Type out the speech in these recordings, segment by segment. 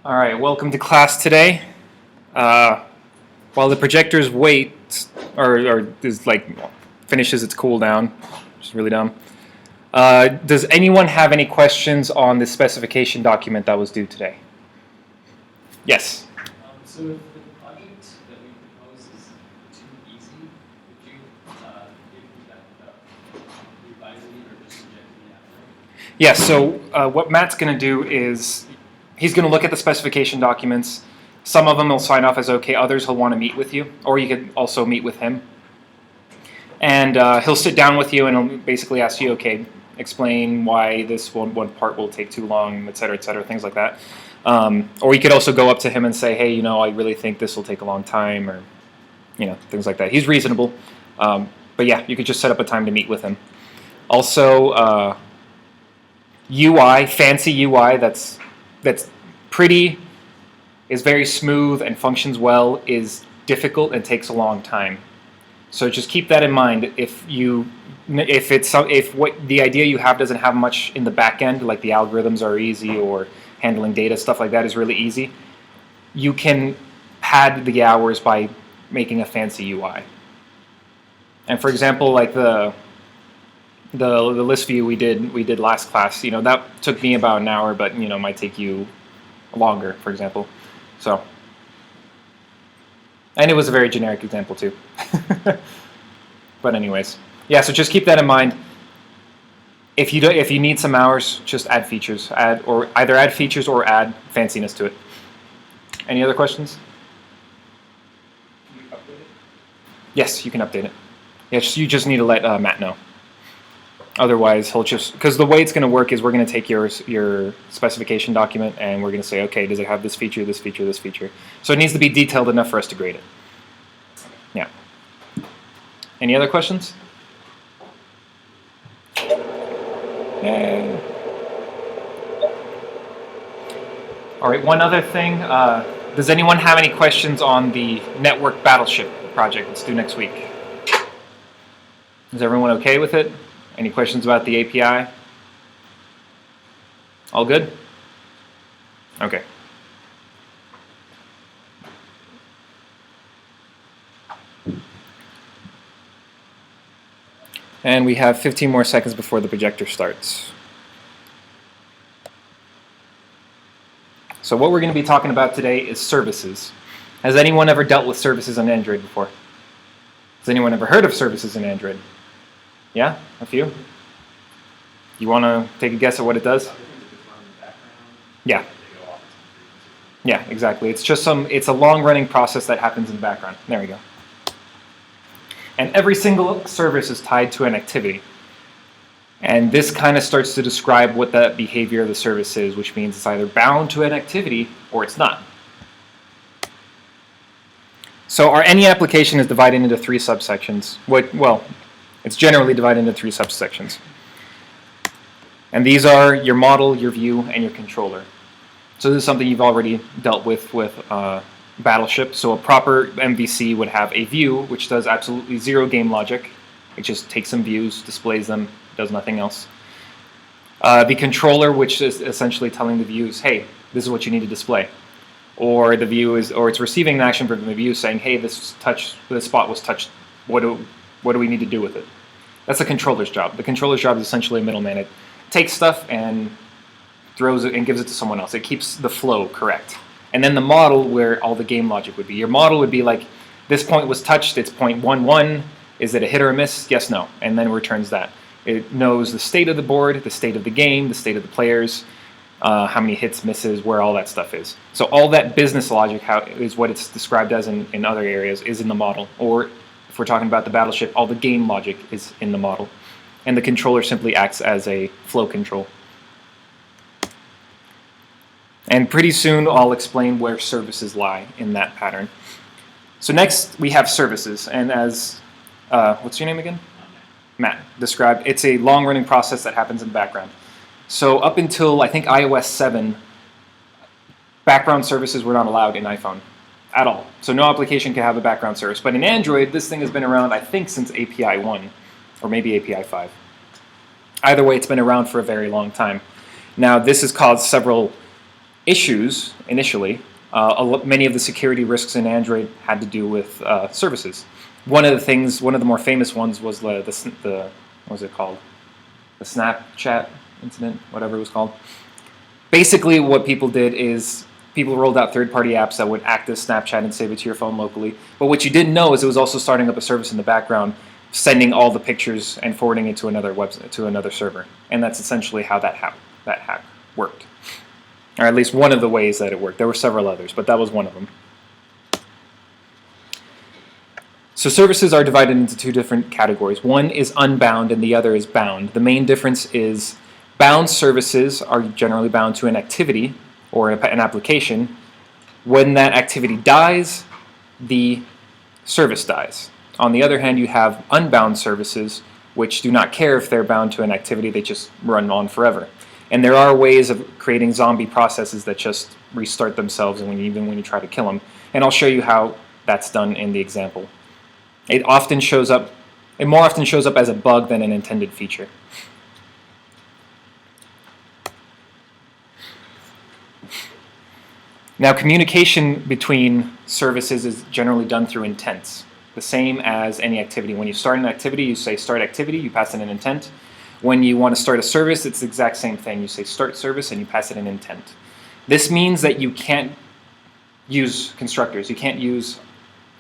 All right, welcome to class today. While the projectors wait, or is finishes its cooldown, which is really dumb. Does anyone have any questions on the specification document that was due today? Yes. So if the project that we propose is too easy, would you give that revising it or just rejecting it after? Yes. So what Matt's going to do is he's going to look at the specification documents. Some of them he'll sign off as okay. Others he'll want to meet with you, or you could also meet with him. And he'll sit down with you and he'll basically ask you, okay, explain why this one part will take too long, et cetera, things like that. Or you could also go up to him and say, hey, I really think this will take a long time, or, things like that. He's reasonable. But yeah, you could just set up a time to meet with him. Also, UI, fancy UI that's pretty, is very smooth and functions well, is difficult and takes a long time. So just keep that in mind. If what the idea you have doesn't have much in the back end, like the algorithms are easy or handling data, stuff like that is really easy, you can pad the hours by making a fancy UI. And for example, like the list view we did last class, that took me about an hour, but might take you longer, for example. So. And it was a very generic example too. But anyways, yeah. So just keep that in mind. If you need some hours, just add features. Either add features or add fanciness to it. Any other questions? Can you update it? Yes, you can update it. Yes, you just need to let Matt know. Otherwise, he'll because the way it's going to work is we're going to take your specification document and we're going to say, okay, does it have this feature, this feature, this feature? So it needs to be detailed enough for us to grade it. Yeah. Any other questions? Yay. All right, one other thing. Does anyone have any questions on the network battleship project that's due next week? Is everyone okay with it? Any questions about the API? All good? Okay. And we have 15 more seconds before the projector starts. So what we're going to be talking about today is services. Has anyone ever dealt with services on Android before? Has anyone ever heard of services in Android? Yeah, a few. You want to take a guess at what it does? Yeah. Yeah, exactly. It's just it's a long-running process that happens in the background. There we go. And every single service is tied to an activity. And this kind of starts to describe what that behavior of the service is, which means it's either bound to an activity or it's not. So any application is divided into three subsections. It's generally divided into three subsections. And these are your model, your view, and your controller. So this is something you've already dealt with Battleship. So a proper MVC would have a view, which does absolutely zero game logic. It just takes some views, displays them, does nothing else. The controller, which is essentially telling the views, hey, this is what you need to display. Or the view it's receiving an action from the view saying, hey, this spot was touched. What do we need to do with it? That's the controller's job. The controller's job is essentially a middleman. It takes stuff and throws it and gives it to someone else. It keeps the flow correct. And then the model, where all the game logic would be. Your model would be like, this point was touched, it's 0.11. Is it a hit or a miss? Yes, no. And then returns that. It knows the state of the board, the state of the game, the state of the players, how many hits, misses, where all that stuff is. So all that business logic is what it's described as in other areas, is in the model. Or if we're talking about the Battleship, all the game logic is in the model. And the controller simply acts as a flow control. And pretty soon I'll explain where services lie in that pattern. So next we have services. And as, what's your name again? Matt described, it's a long-running process that happens in the background. So up until, I think, iOS 7, background services were not allowed in iPhone at all. So no application can have a background service. But in Android, this thing has been around, I think, since API 1, or maybe API 5. Either way, it's been around for a very long time. Now, this has caused several issues initially, many of the security risks in Android had to do with services. One of the more famous ones was the what was it called? The Snapchat incident, whatever it was called. Basically, what people did is people rolled out third-party apps that would act as Snapchat and save it to your phone locally. But what you didn't know is it was also starting up a service in the background, sending all the pictures and forwarding it to another website, to another server. And that's essentially how that hack worked. Or at least one of the ways that it worked. There were several others, but that was one of them. So services are divided into two different categories. One is unbound and the other is bound. The main difference is bound services are generally bound to an activity or an application. When that activity dies, the service dies. On the other hand, you have unbound services which do not care if they're bound to an activity, they just run on forever. And there are ways of creating zombie processes that just restart themselves even when you try to kill them. And I'll show you how that's done in the example. It more often shows up as a bug than an intended feature. Now, communication between services is generally done through intents, the same as any activity. When you start an activity, you say start activity, you pass in an intent. When you want to start a service, it's the exact same thing. You say start service and you pass it an intent. This means that you can't use constructors. You can't use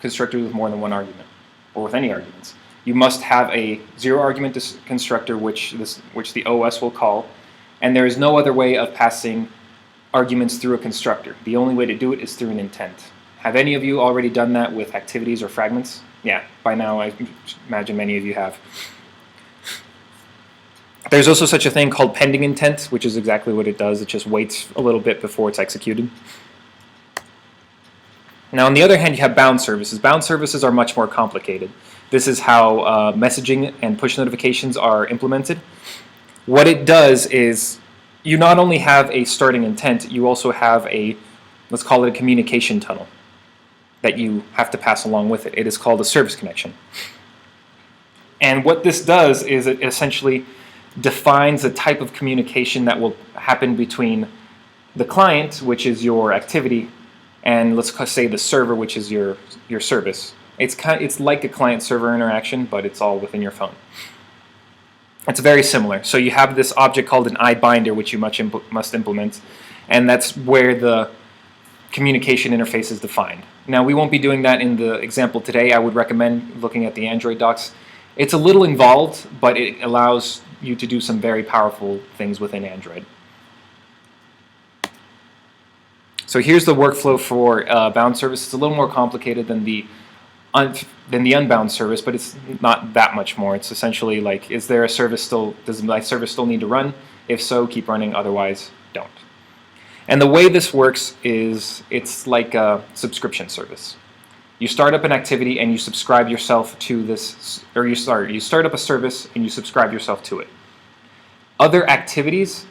constructors with more than one argument, or with any arguments. You must have a zero-argument constructor which the OS will call, and there is no other way of passing arguments through a constructor. The only way to do it is through an intent. Have any of you already done that with activities or fragments? Yeah, by now I imagine many of you have. There's also such a thing called pending intent, which is exactly what it does. It just waits a little bit before it's executed. Now, on the other hand, you have bound services. Bound services are much more complicated. This is how messaging and push notifications are implemented. What it does is you not only have a starting intent, you also have let's call it a communication tunnel that you have to pass along with it. It is called a service connection. And what this does is it essentially defines the type of communication that will happen between the client, which is your activity, and let's say the server, which is your service. It's like a client-server interaction, but it's all within your phone. It's very similar. So you have this object called an iBinder, which you must implement, and that's where the communication interface is defined. Now, we won't be doing that in the example today. I would recommend looking at the Android docs. It's a little involved, but it allows you to do some very powerful things within Android. So here's the workflow for bound service. It's a little more complicated than the unbound service, but it's not that much more. It's essentially like, does my service still need to run? If so, keep running, otherwise don't. And the way this works is it's like a subscription service. You start up an activity and you subscribe yourself to this, or you start up a service and you subscribe yourself to it. Other activities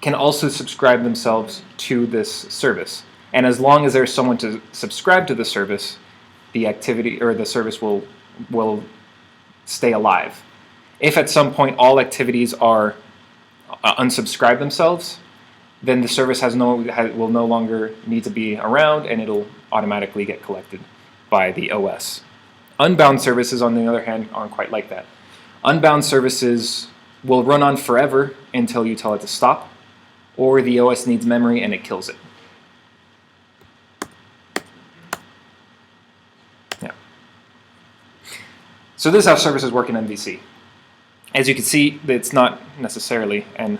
can also subscribe themselves to this service. And as long as there's someone to subscribe to the service, the activity or the service will stay alive. If at some point all activities are unsubscribe themselves, then the service will no longer need to be around, and it'll automatically get collected by the OS. Unbound services, on the other hand, aren't quite like that. Unbound services will run on forever until you tell it to stop, or the OS needs memory and it kills it. Yeah. So this is how services work in MVC. As you can see, it's not necessarily an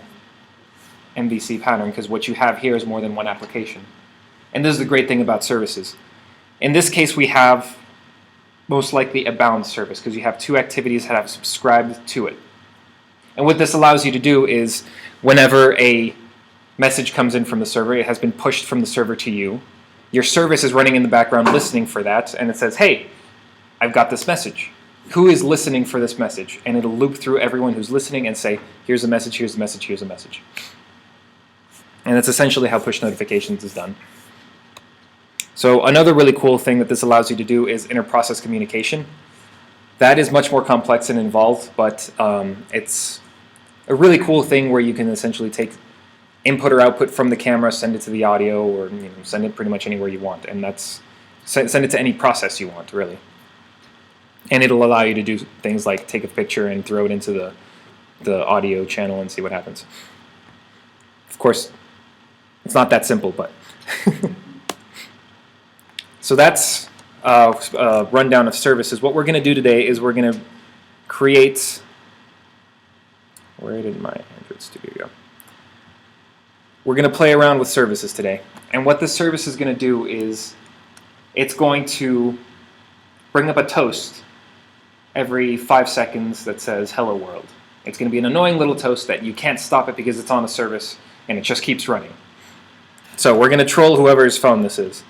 MVC pattern, because what you have here is more than one application. And this is the great thing about services. In this case, we have most likely a bound service, because you have two activities that have subscribed to it. And what this allows you to do is, whenever a message comes in from the server, it has been pushed from the server to you. Your service is running in the background listening for that, and it says, hey, I've got this message. Who is listening for this message? And it'll loop through everyone who's listening and say, here's a message, here's a message, here's a message. And that's essentially how push notifications is done. So another really cool thing that this allows you to do is inter-process communication. That is much more complex and involved, but it's a really cool thing where you can essentially take input or output from the camera, send it to the audio, or send it pretty much anywhere you want, and that's send it to any process you want, really. And it'll allow you to do things like take a picture and throw it into the audio channel and see what happens. Of course, it's not that simple, but so that's a rundown of services. What we're going to do today is we're going to create. Where did my Android Studio go? We're going to play around with services today. And what this service is going to do is it's going to bring up a toast every 5 seconds that says hello world. It's going to be an annoying little toast that you can't stop it because it's on a service and it just keeps running. So we're going to troll whoever's phone this is.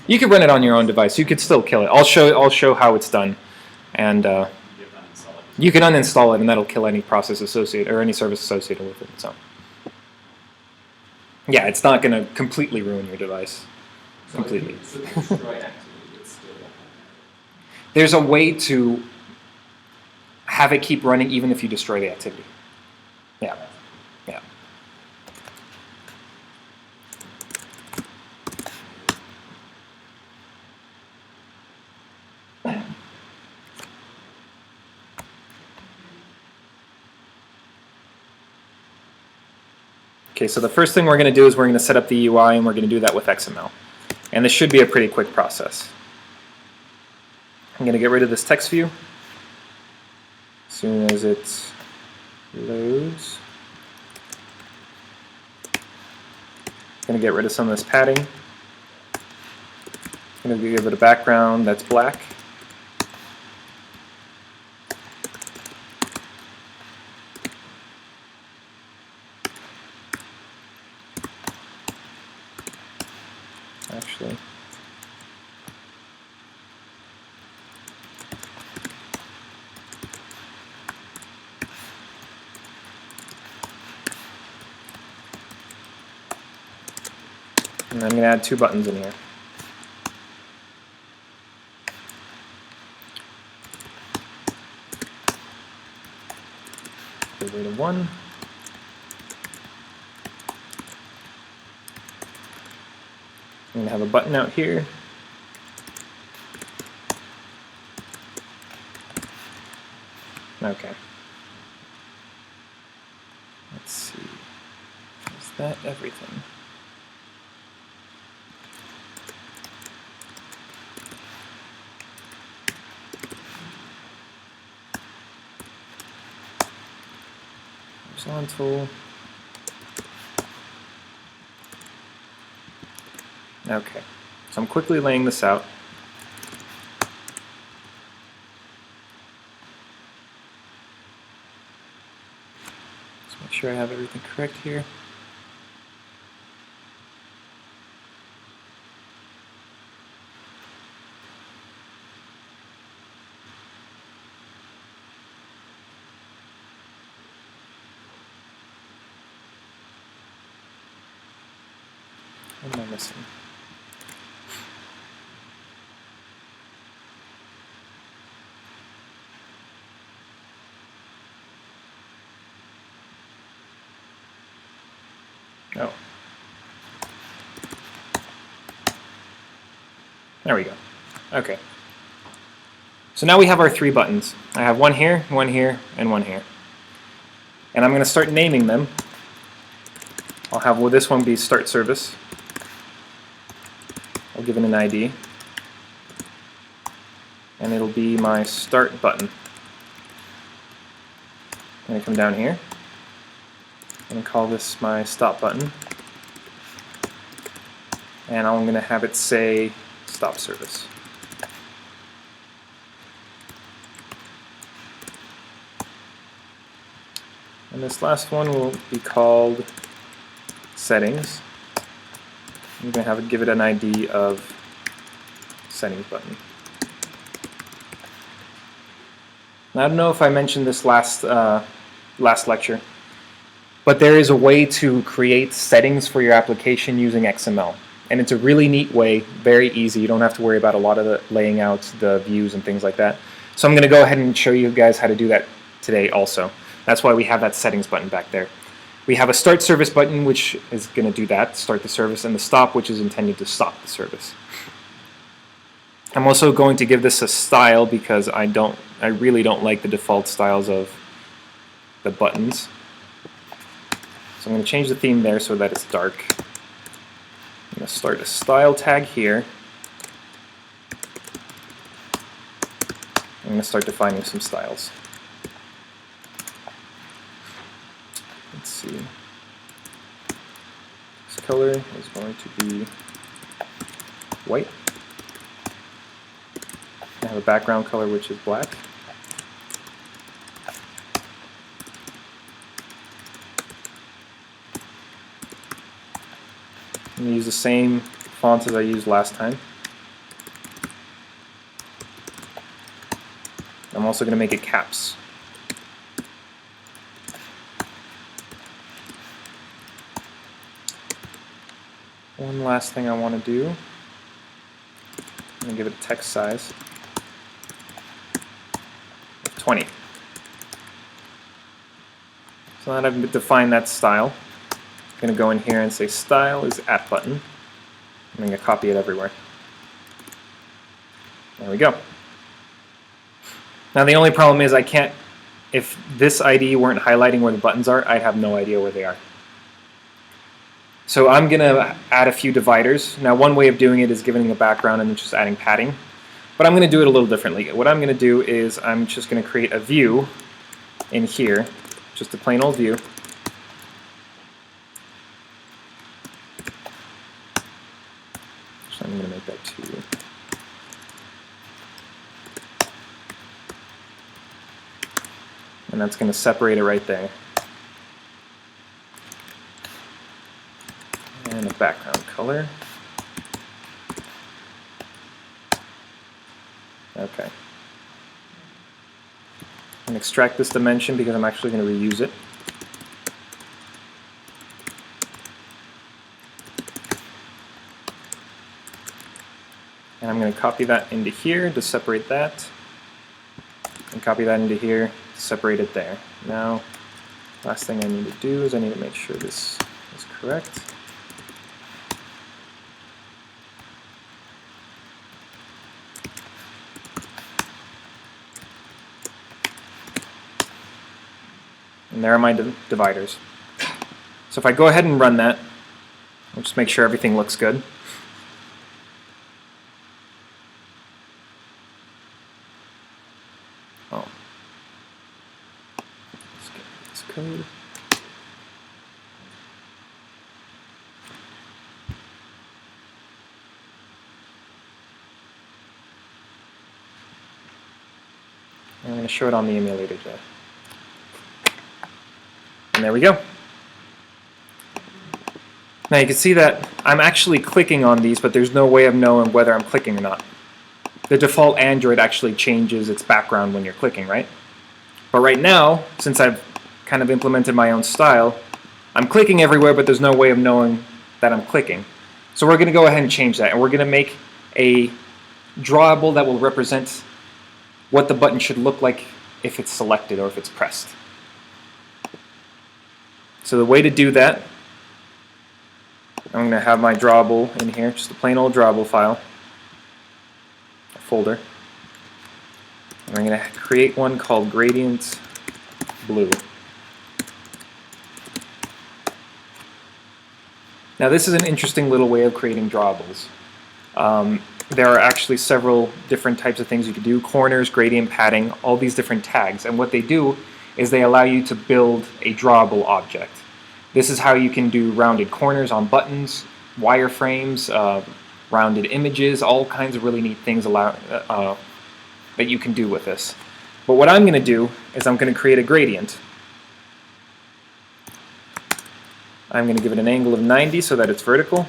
You could run it on your own device. You could still kill it. I'll show how it's done, and you can uninstall it, and that'll kill any process associated or any service associated with it. So, yeah, it's not going to completely ruin your device. Completely. There's a way to have it keep running even if you destroy the activity. Yeah. Yeah. Okay, so the first thing we're going to do is we're going to set up the UI, and we're going to do that with XML. And this should be a pretty quick process. I'm going to get rid of this text view as soon as it loads. I'm going to get rid of some of this padding. I'm going to give it a background that's black. Actually, and I'm going to add 2 buttons in here. Get rid of 1. I'm going to have a button out here. Okay. Let's see. Is that everything? Horizontal. Okay, so I'm quickly laying this out. Let's make sure I have everything correct here. What am I missing? Oh. There we go. Okay. So now we have our 3 buttons. I have one here, and one here. And I'm going to start naming them. I'll have this one be start service. I'll give it an ID. And it'll be my start button. I'm going to come down here. I'm going to call this my stop button. And I'm going to have it say stop service. And this last one will be called settings. I'm going to have it give it an ID of settings button. Now, I don't know if I mentioned this last lecture, but there is a way to create settings for your application using XML. And it's a really neat way, very easy. You don't have to worry about a lot of the laying out, the views and things like that. So I'm going to go ahead and show you guys how to do that today also. That's why we have that settings button back there. We have a start service button, which is going to do that, start the service, and the stop, which is intended to stop the service. I'm also going to give this a style because I really don't like the default styles of the buttons. So I'm going to change the theme there so that it's dark. I'm going to start a style tag here. I'm going to start defining some styles. Let's see. This color is going to be white. I have a background color which is black. I'm going to use the same font as I used last time. I'm also going to make it caps. One last thing I want to do, I'm going to give it a text size of 20. So now that I've defined that style, I'm going to go in here and say style is at button. I'm going to copy it everywhere. There we go. Now the only problem is I can't, if this ID weren't highlighting where the buttons are, I'd have no idea where they are. So I'm going to add a few dividers. Now one way of doing it is giving a background and then just adding padding. But I'm going to do it a little differently. What I'm going to do is I'm just going to create a view in here, just a plain old view. So I'm going to make that 2. And that's going to separate it right there. And a background color. Okay. I'm going to extract this dimension because I'm actually going to reuse it. And I'm going to copy that into here to separate that. And copy that into here to separate it there. Now, last thing I need to do is I need to make sure this is correct. And there are my dividers. So if I go ahead and run that, I'll just make sure everything looks good. Oh. Let's get this code. I'm going to show it on the emulator today. And there we go. Now you can see that I'm actually clicking on these, but there's no way of knowing whether I'm clicking or not. The default Android actually changes its background when you're clicking, right? But right now, since I've kind of implemented my own style, I'm clicking everywhere, but there's no way of knowing that I'm clicking. So we're going to go ahead and change that, and we're going to make a drawable that will represent what the button should look like if it's selected or if it's pressed. So the way to do that, I'm going to have my drawable in here, just a plain old drawable file, a folder. And I'm going to create one called gradient blue. Now this is an interesting little way of creating drawables. There are actually several different types of things you can do, corners, gradient, padding, all these different tags. And what they do is they allow you to build a drawable object. This is how you can do rounded corners on buttons, wireframes, rounded images, all kinds of really neat things that you can do with this. But what I'm going to do is I'm going to create a gradient. I'm going to give it an angle of 90 so that it's vertical.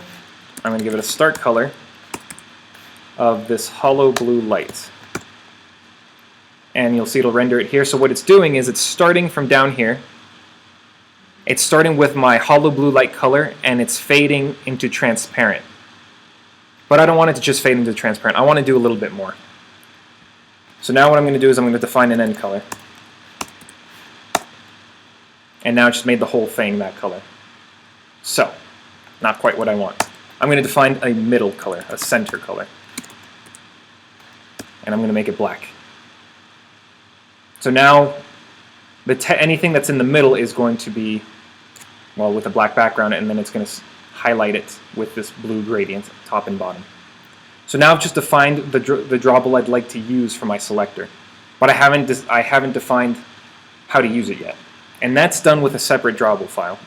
I'm going to give it a start color of this hollow blue light. And you'll see it'll render it here. So what it's doing is it's starting from down here. It's starting with my hollow blue light color and it's fading into transparent. But I don't want it to just fade into transparent. I want to do a little bit more. So now what I'm going to do is I'm going to define an end color. And now it just made the whole thing that color. So, not quite what I want. I'm going to define a middle color, a center color. And I'm going to make it black. So now, anything that's in the middle is going to be, well, with a black background, and then it's going to highlight it with this blue gradient, top and bottom. So now I've just defined the drawable I'd like to use for my selector. But I haven't defined how to use it yet. And that's done with a separate drawable file.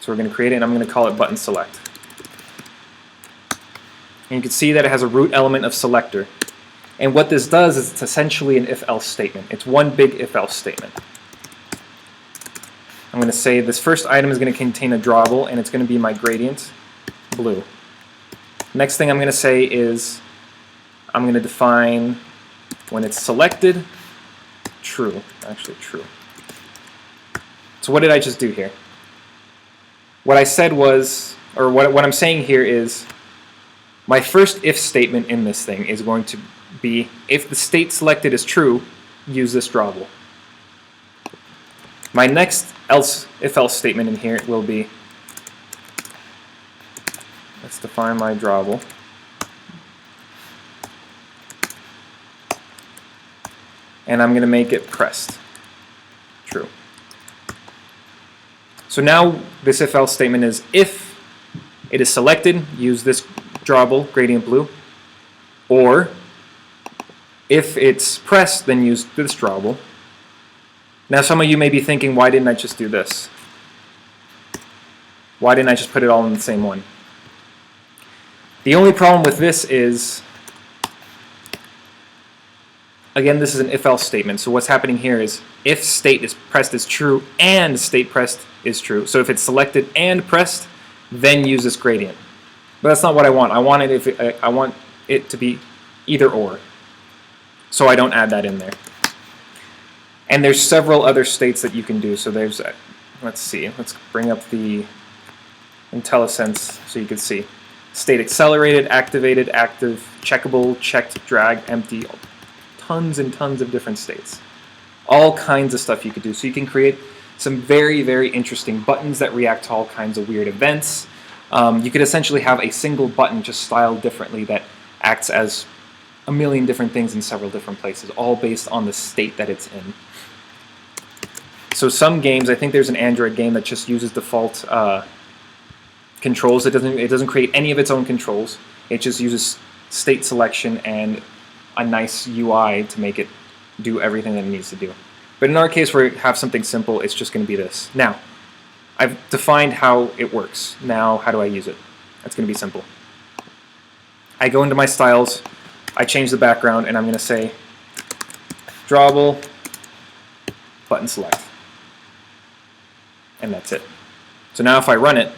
So we're going to create it, and I'm going to call it button select. And you can see that it has a root element of selector. And what this does is it's essentially an if-else statement. It's one big if-else statement. I'm going to say this first item is going to contain a drawable, and it's going to be my gradient, blue. Next thing I'm going to say is I'm going to define when it's selected, true. Actually, true. So what did I just do here? What I said was, or what I'm saying here is, my first if statement in this thing is going to be, if the state selected is true, use this drawable. My next if-else statement in here will be, let's define my drawable. And I'm going to make it pressed, true. So now this if-else statement is, if it is selected, use this drawable, gradient blue, or if it's pressed, then use this drawable. Now some of you may be thinking, why didn't I just do this? Why didn't I just put it all in the same one? The only problem with this is, again, this is an if-else statement. So what's happening here is, if state is pressed is true and state pressed is true. So if it's selected and pressed, then use this gradient. But that's not what I want. I want it to be either or. So I don't add that in there. And there's several other states that you can do. So there's, let's see, let's bring up the IntelliSense so you can see. State accelerated, activated, active, checkable, checked, drag, empty, tons and tons of different states. All kinds of stuff you could do. So you can create some very, very interesting buttons that react to all kinds of weird events. You could essentially have a single button just styled differently that acts as a million different things in several different places, all based on the state that it's in. So some games, I think there's an Android game that just uses default controls. It doesn't create any of its own controls. It just uses state selection and a nice UI to make it do everything that it needs to do. But in our case, where we have something simple, it's just going to be this. Now, I've defined how it works. Now, how do I use it? That's going to be simple. I go into my styles, I change the background, and I'm going to say drawable, button select. And that's it. So now if I run it,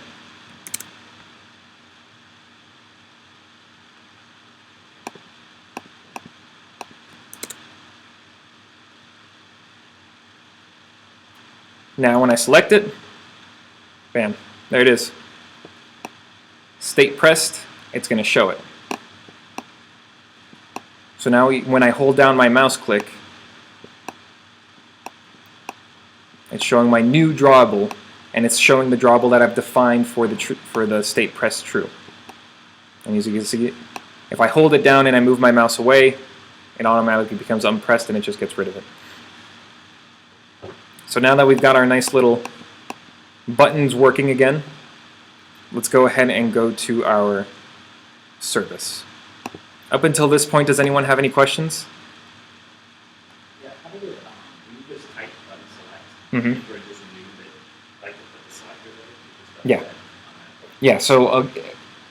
now when I select it, bam, there it is. State pressed, it's going to show it. So now when I hold down my mouse click, it's showing my new drawable, and it's showing the drawable that I've defined for the state pressed true. And as you can see, if I hold it down and I move my mouse away, it automatically becomes unpressed and it just gets rid of it. So now that we've got our nice little buttons working again, let's go ahead and go to our service. Up until this point, does anyone have any questions? Yeah, how do you just type button select? Mm-hmm. Or just new bit, like to put the selector there? Yeah. Yeah, so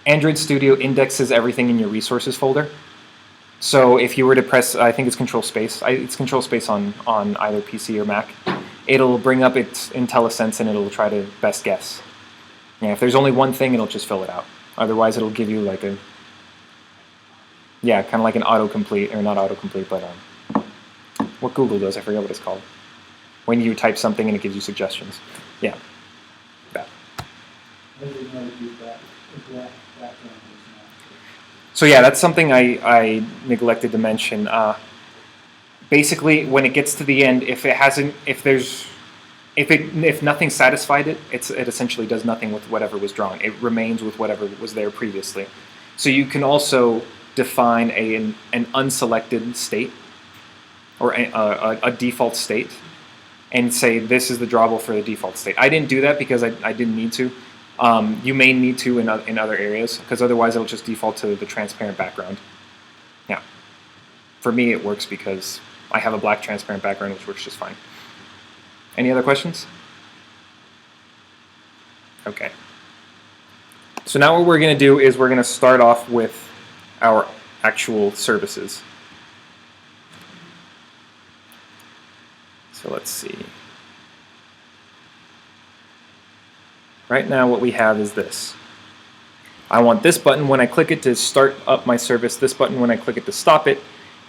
Android Studio indexes everything in your resources folder. So if you were to press, I think it's Control Space. It's Control Space on either PC or Mac. It'll bring up its IntelliSense and it'll try to best guess. Yeah, if there's only one thing, it'll just fill it out. Otherwise, it'll give you like a, yeah, kind of like an autocomplete, or not autocomplete, but what Google does, I forget what it's called. When you type something and it gives you suggestions. Yeah, that. So yeah, that's something I neglected to mention. Basically, when it gets to the end, if nothing satisfied it, it essentially does nothing with whatever was drawn. It remains with whatever was there previously. So you can also define an unselected state or a default state and say this is the drawable for the default state. I didn't do that because I didn't need to. You may need to in other areas because otherwise it'll just default to the transparent background. Yeah. For me it works because I have a black transparent background which works just fine. Any other questions? Okay. So now what we're going to do is we're going to start off with our actual services. So let's see. Right now what we have is this. I want this button when I click it to start up my service, this button when I click it to stop it,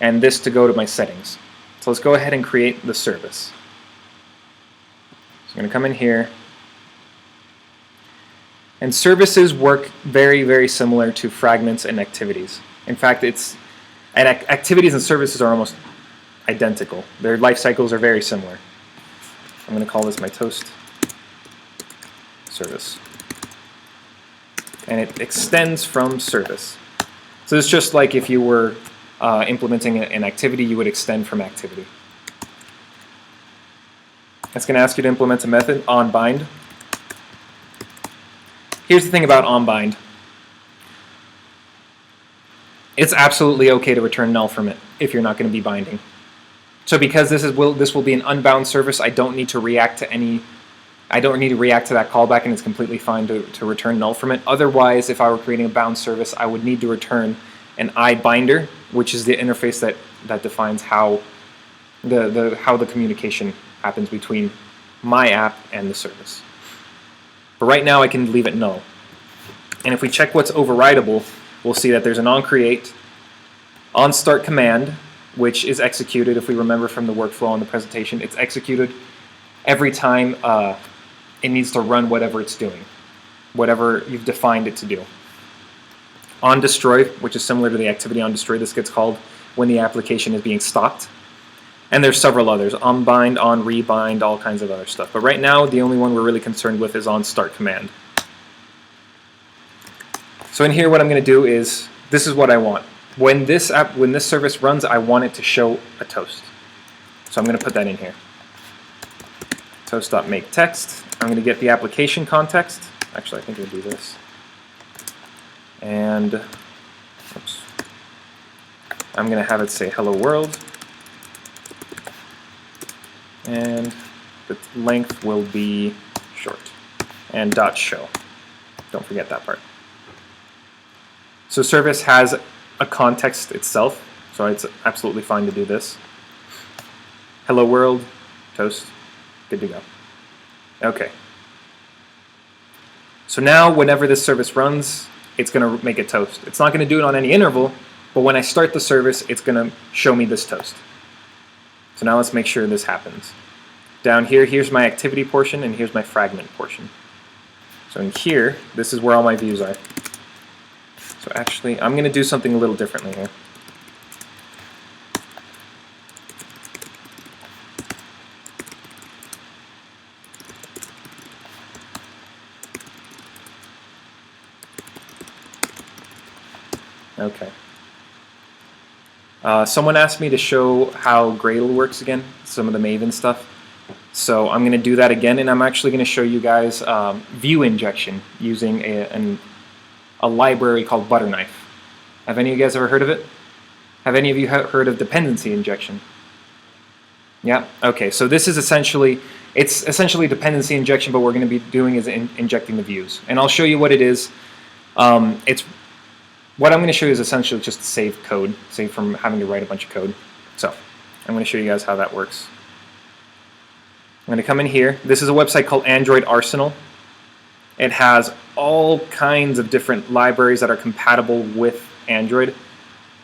and this to go to my settings. So let's go ahead and create the service. So I'm going to come in here. And services work very, very similar to fragments and activities. In fact, activities and services are almost identical. Their life cycles are very similar. I'm going to call this my toast service. And it extends from service. So it's just like if you were implementing an activity, you would extend from activity. It's going to ask you to implement a method, onBind. Here's the thing about onBind. It's absolutely okay to return null from it if you're not going to be binding. So because this will be an unbound service, I don't need to react to that callback, and it's completely fine to return null from it. Otherwise, if I were creating a bound service, I would need to return an iBinder, which is the interface that defines how the communication happens between my app and the service. But right now I can leave it null. And if we check what's overridable, we'll see that there's an onCreate, onStart command, which is executed, if we remember from the workflow on the presentation, it's executed every time it needs to run whatever it's doing, whatever you've defined it to do. OnDestroy, which is similar to the activity onDestroy, this gets called when the application is being stopped. And there's several others, onBind, onRebind, all kinds of other stuff. But right now, the only one we're really concerned with is onStart command. So in here, what I'm going to do is, this is what I want. When this service runs, I want it to show a toast. So I'm going to put that in here. Toast.makeText. I'm going to get the application context. Actually, I think we'll do this. And oops. I'm going to have it say hello world. And the length will be short. And .show. Don't forget that part. So service has a context itself, so it's absolutely fine to do this. Hello world, toast, good to go. Okay. So now whenever this service runs, it's going to make a toast. It's not going to do it on any interval, but when I start the service, it's going to show me this toast. So now let's make sure this happens. Down here, here's my activity portion, and here's my fragment portion. So in here, this is where all my views are. So actually, I'm going to do something a little differently here. Okay. Someone asked me to show how Gradle works again, some of the Maven stuff. So I'm going to do that again, and I'm actually going to show you guys view injection using a library called Butterknife. Have any of you guys ever heard of it? Have any of you heard of dependency injection? Yeah? Okay, so this is essentially dependency injection, but what we're going to be doing is injecting the views. And I'll show you what it is. What I'm going to show you is essentially just save code, save from having to write a bunch of code. So I'm going to show you guys how that works. I'm going to come in here. This is a website called Android Arsenal. It has all kinds of different libraries that are compatible with Android,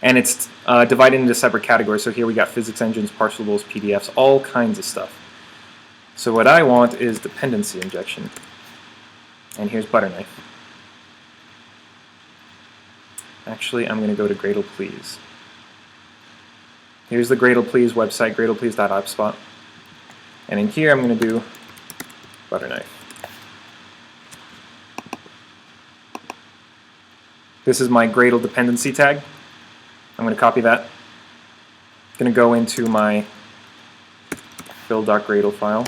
and it's divided into separate categories. So here we got physics engines, parsables, PDFs, all kinds of stuff. So what I want is dependency injection, and here's Butterknife. Actually, I'm going to go to Gradle Please. Here's the Gradle Please website, gradleplease.appspot. And in here, I'm going to do butter knife. This is my Gradle dependency tag. I'm going to copy that. I'm going to go into my build.gradle file.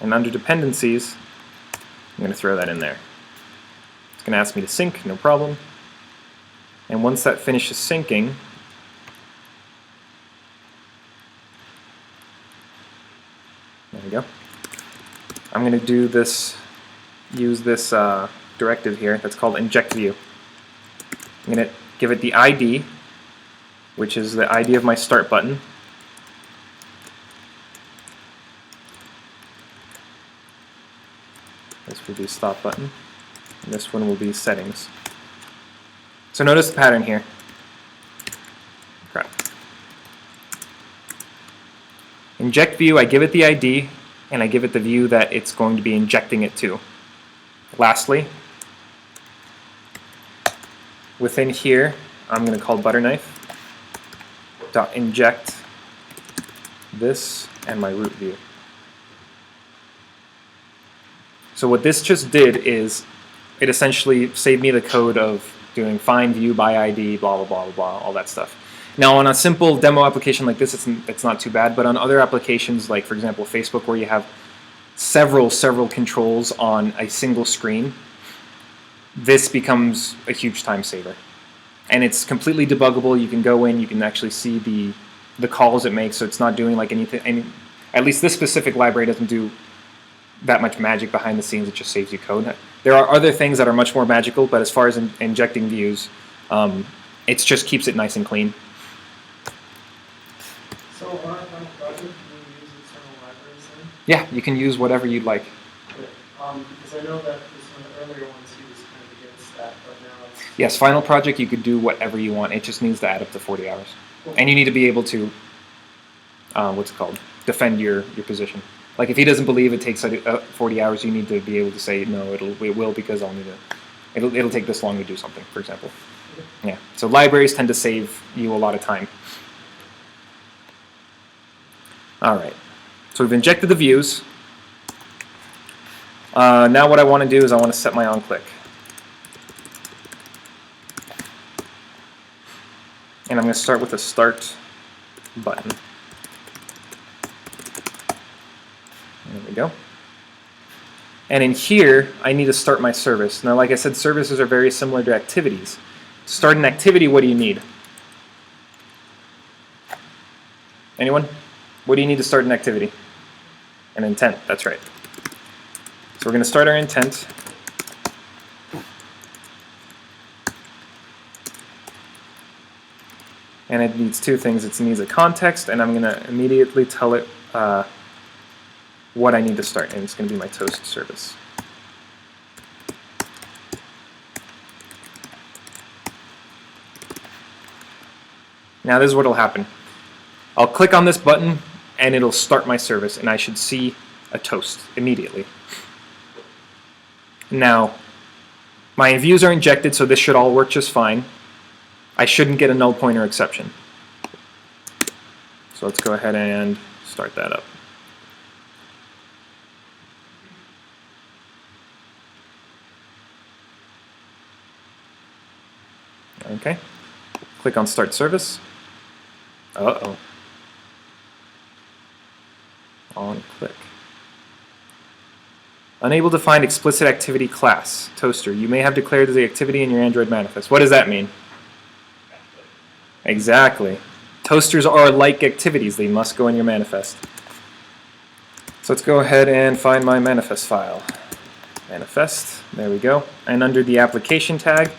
And under dependencies, I'm going to throw that in there. It's going to ask me to sync, no problem. And once that finishes syncing, there we go. I'm going to do this, use this directive here that's called inject view. I'm going to give it the ID, which is the ID of my start button. This will be stop button, and this one will be settings. So notice the pattern here. Crap. Inject view, I give it the ID, and I give it the view that it's going to be injecting it to. Lastly, within here, I'm going to call butter knife dot inject this and my root view. So what this just did is it essentially saved me the code of doing find view by ID, blah, blah, blah, blah, blah, all that stuff. Now on a simple demo application like this, it's not too bad, but on other applications like, for example, Facebook, where you have several controls on a single screen, this becomes a huge time saver. And it's completely debuggable. You can go in, you can actually see the calls it makes, so it's not doing like anything, at least this specific library doesn't do that much magic behind the scenes. It just saves you code. There are other things that are much more magical, but as far as injecting views, it just keeps it nice and clean. So on our final project, can we use external libraries then? Yeah, you can use whatever you'd like. Because I know that some of the earlier ones he was kind of against that, but now it's... Yes, final project, you could do whatever you want. It just needs to add up to 40 hours. Cool. And you need to be able to, what's it called, defend your position. Like if he doesn't believe it takes 40 hours, you need to be able to say, no, it will because I'll need it'll take this long to do something, for example. Yeah. So libraries tend to save you a lot of time. All right. So we've injected the views. Now what I want to do is I want to set my on-click. And I'm going to start with a start button. There we go. And in here, I need to start my service. Now, like I said, services are very similar to activities. To start an activity, what do you need? Anyone? What do you need to start an activity? An intent, that's right. So we're going to start our intent. And it needs two things. It needs a context, and I'm going to immediately tell it what I need to start, and it's going to be my toast service. Now this is what will happen. I'll click on this button and it'll start my service, and I should see a toast immediately. Now my views are injected, so this should all work just fine. I shouldn't get a null pointer exception. So let's go ahead and start that up. Okay, click on Start Service. Uh-oh. On click. Unable to find explicit activity class, Toaster. You may have declared the activity in your Android manifest. What does that mean? Exactly. Toasters are like activities. They must go in your manifest. So let's go ahead and find my manifest file. Manifest, there we go. And under the application tag,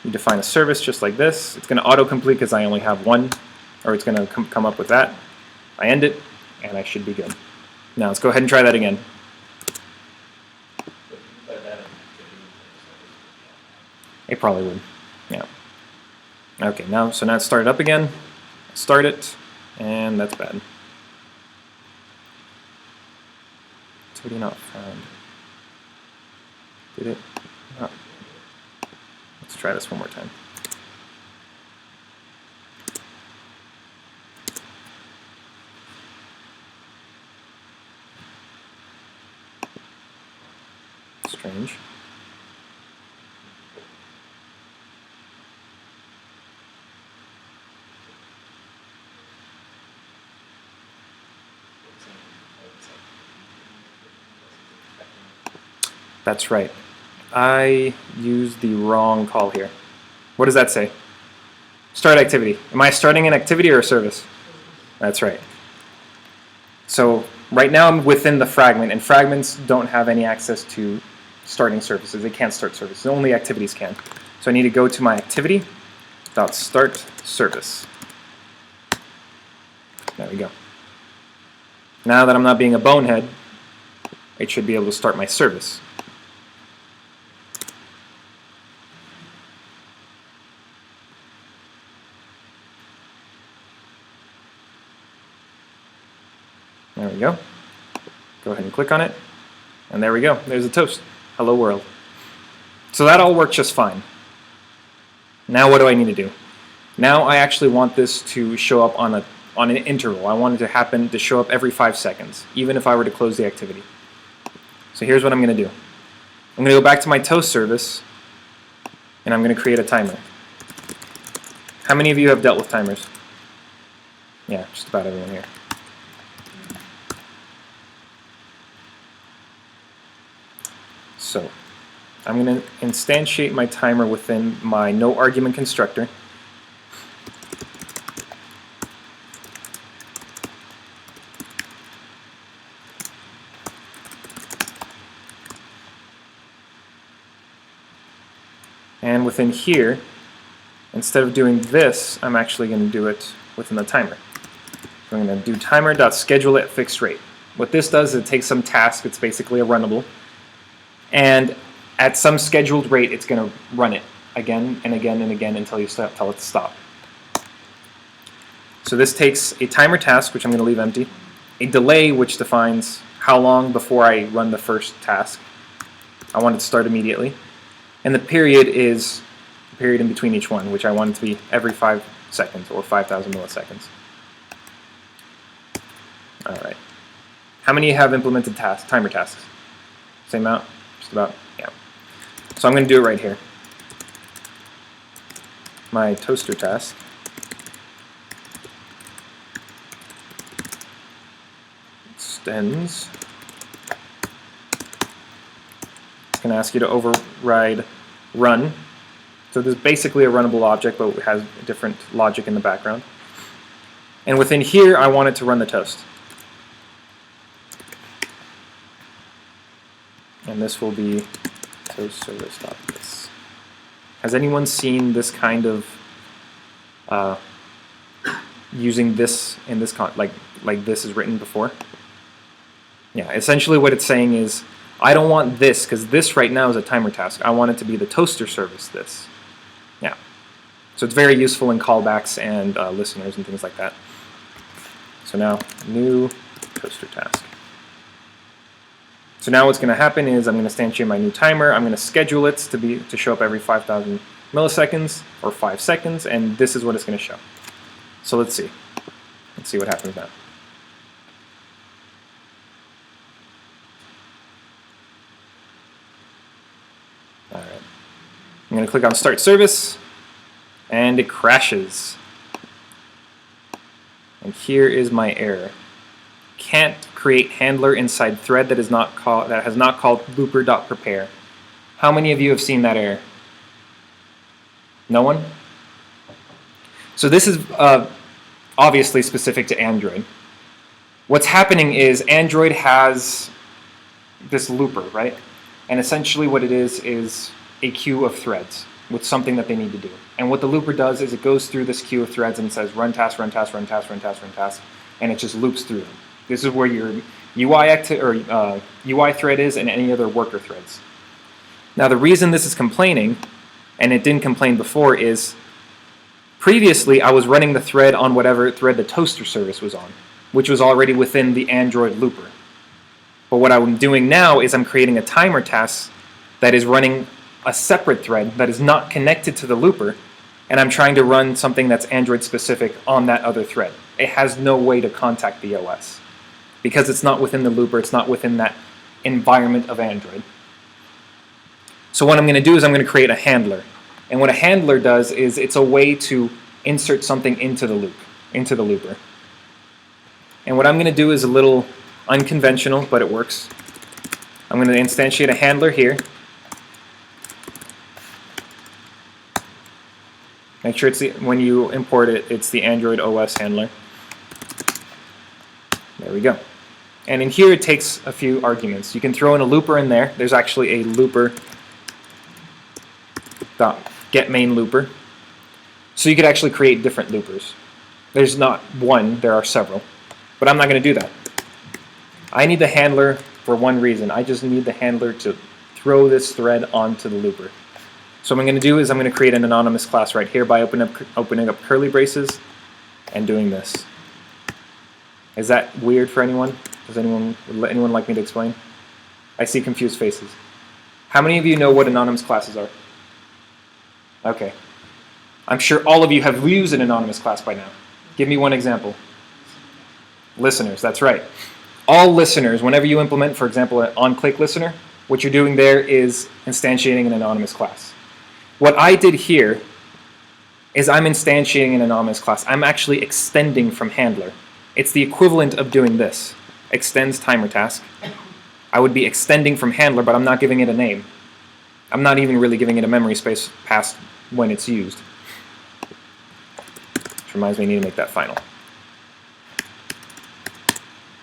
you define a service just like this. It's going to autocomplete because I only have one, or it's going to come up with that. I end it, and I should be good. Now let's go ahead and try that again. It probably would, yeah. Okay, now it's started up again. Start it, and that's bad. Activity not found. Did it not? Let's try this one more time. Strange. That's right. I used the wrong call here. What does that say? Start activity. Am I starting an activity or a service? That's right. So right now I'm within the fragment, and fragments don't have any access to starting services. They can't start services. Only activities can. So I need to go to my activity dot start service. There we go. Now that I'm not being a bonehead, it should be able to start my service. There we go. Go ahead and click on it. And there we go. There's a toast. Hello world. So that all worked just fine. Now what do I need to do? Now I actually want this to show up on an interval. I want it to show up every 5 seconds, even if I were to close the activity. So here's what I'm going to do. I'm going to go back to my toast service, and I'm going to create a timer. How many of you have dealt with timers? Yeah, just about everyone here. So I'm going to instantiate my timer within my noArgument constructor. And within here, instead of doing this, I'm actually going to do it within the timer. So I'm going to do timer.schedule at fixed rate. What this does is it takes some task, it's basically a runnable, and at some scheduled rate, it's going to run it again and again and again until you tell it to stop. So this takes a timer task, which I'm going to leave empty, a delay, which defines how long before I run the first task. I want it to start immediately. And the period is the period in between each one, which I want it to be every 5 seconds or 5,000 milliseconds. All right. How many have implemented timer tasks? Same amount? Just about? Yeah. So I'm going to do it right here. My toaster task. Extends. It's going to ask you to override run. So this is basically a runnable object, but it has different logic in the background. And within here, I want it to run the toast. And this will be toast service.this. Has anyone seen this kind of using this in this like this is written before? Yeah, essentially what it's saying is, I don't want this, because this right now is a timer task. I want it to be the toaster service this. Yeah. So it's very useful in callbacks and listeners and things like that. So now, new toaster task. So now what's going to happen is I'm going to instantiate my new timer. I'm going to schedule it to show up every 5,000 milliseconds or 5 seconds, and this is what it's going to show. So let's see. Let's see what happens now. All right. I'm going to click on Start Service, and it crashes. And here is my error. Can't create handler inside thread that has not called looper.prepare. How many of you have seen that error? No one? So this is obviously specific to Android. What's happening is Android has this looper, right? And essentially what it is a queue of threads with something that they need to do. And what the looper does is it goes through this queue of threads and says run task, run task, run task, run task, run task, and it just loops through them. This is where your UI thread is and any other worker threads. Now the reason this is complaining, and it didn't complain before, is previously I was running the thread on whatever thread the toaster service was on, which was already within the Android looper. But what I'm doing now is I'm creating a timer task that is running a separate thread that is not connected to the looper, and I'm trying to run something that's Android specific on that other thread. It has no way to contact the OS because it's not within the looper, it's not within that environment of Android. So what I'm going to do is I'm going to create a handler. And what a handler does is it's a way to insert something into the loop, into the looper. And what I'm going to do is a little unconventional, but it works. I'm going to instantiate a handler here. Make sure it's when you import it, it's the Android OS handler. There we go. And in here, it takes a few arguments. You can throw in a looper in there. There's actually a looper get main looper. So you could actually create different loopers. There's not one, there are several. But I'm not going to do that. I need the handler for one reason. I just need the handler to throw this thread onto the looper. So what I'm going to do is I'm going to create an anonymous class right here by opening up curly braces and doing this. Is that weird for anyone? Would anyone like me to explain? I see confused faces. How many of you know what anonymous classes are? Okay. I'm sure all of you have used an anonymous class by now. Give me one example. Listeners, that's right. All listeners, whenever you implement, for example, an on-click listener, what you're doing there is instantiating an anonymous class. What I did here is I'm instantiating an anonymous class. I'm actually extending from handler. It's the equivalent of doing this. Extends timer task. I would be extending from handler, but I'm not giving it a name. I'm not even really giving it a memory space past when it's used. Which reminds me I need to make that final.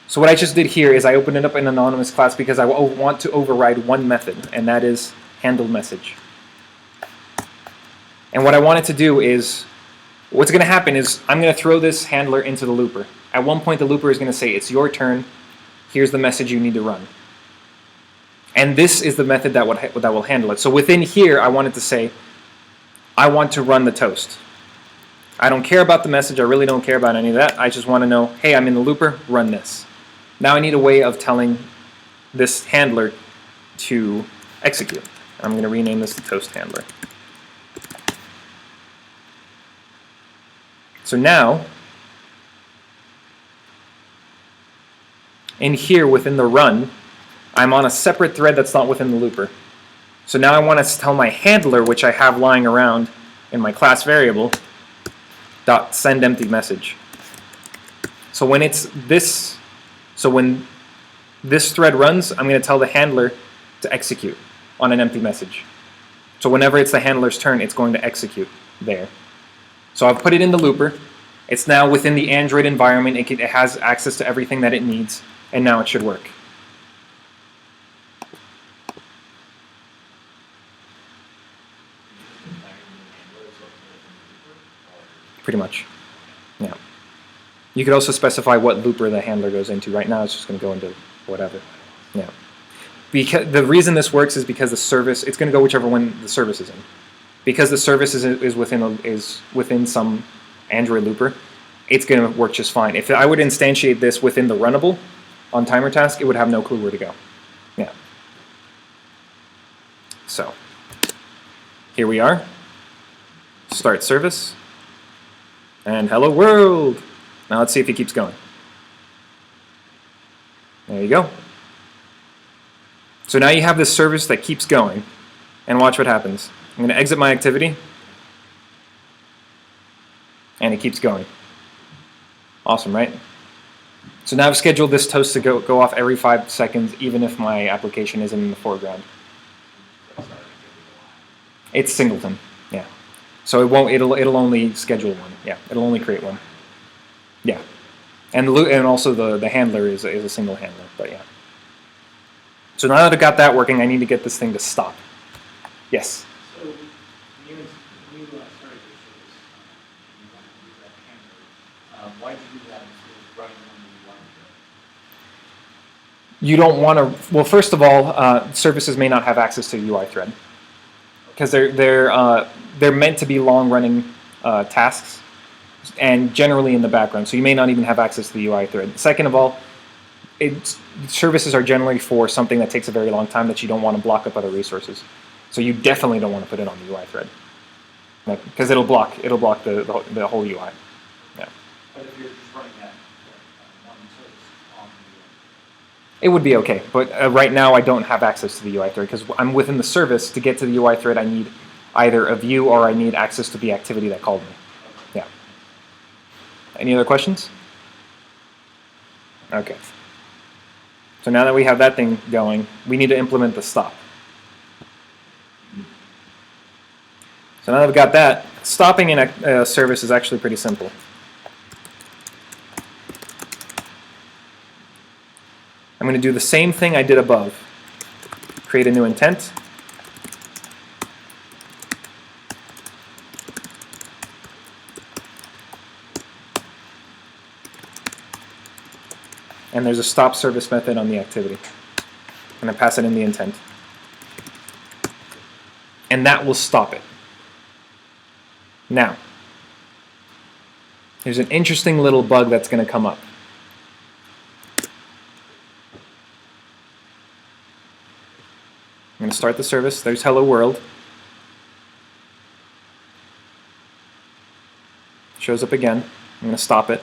So what I just did here is I opened it up in an anonymous class because I want to override one method, and that is handle message. And what I wanted to do is, what's going to happen is I'm going to throw this handler into the looper. At one point the looper is going to say, it's your turn, here's the message you need to run. And this is the method that will handle it. So within here I wanted to say, I want to run the toast. I don't care about the message, I really don't care about any of that, I just want to know, hey, I'm in the looper, run this. Now I need a way of telling this handler to execute. I'm going to rename this the toast handler. So now, in here within the run, I'm on a separate thread that's not within the looper. So now I want to tell my handler, which I have lying around in my class variable, dot send empty message. So when this thread runs, I'm going to tell the handler to execute on an empty message. So whenever it's the handler's turn, it's going to execute there. So I've put it in the looper. It's now within the Android environment. It has access to everything that it needs, and now it should work. Pretty much. Yeah. You could also specify what looper the handler goes into. Right now it's just going to go into whatever. Yeah. Because the reason this works is because the service, it's going to go whichever one the service is in. Because the service is within some Android looper, it's going to work just fine. If I would instantiate this within the runnable on timer task, it would have no clue where to go. Yeah. So here we are. Start service. And hello world. Now let's see if he keeps going. There you go. So now you have this service that keeps going. And watch what happens. I'm going to exit my activity. And it keeps going. Awesome, right? So now I've scheduled this toast to go off every 5 seconds, even if my application isn't in the foreground. It's singleton, yeah. So it won't. It'll only schedule one. Yeah, it'll only create one. Yeah, and also the handler is a single handler. But yeah. So now that I've got that working, I need to get this thing to stop. Yes. So when you started your service, you wanted to use that handler. Why did you do that instead of running on the line? You don't want to. Well, first of all, services may not have access to UI thread because they're meant to be long-running tasks and generally in the background. So you may not even have access to the UI thread. Second of all, services are generally for something that takes a very long time that you don't want to block up other resources. So you definitely don't want to put it on the UI thread, because it'll block the whole UI. Yeah. But if you're just running that one service on It would be okay, but right now I don't have access to the UI thread because I'm within the service. To get to the UI thread, I need either a view or I need access to the activity that called me. Yeah. Any other questions? Okay. So now that we have that thing going, we need to implement the stop. So now that we've got that, stopping in a service is actually pretty simple. I'm going to do the same thing I did above. Create a new intent. And there's a stop service method on the activity. And I pass it in the intent. And that will stop it. Now, there's an interesting little bug that's going to come up. I'm going to start the service. There's hello world. Shows up again. I'm going to stop it.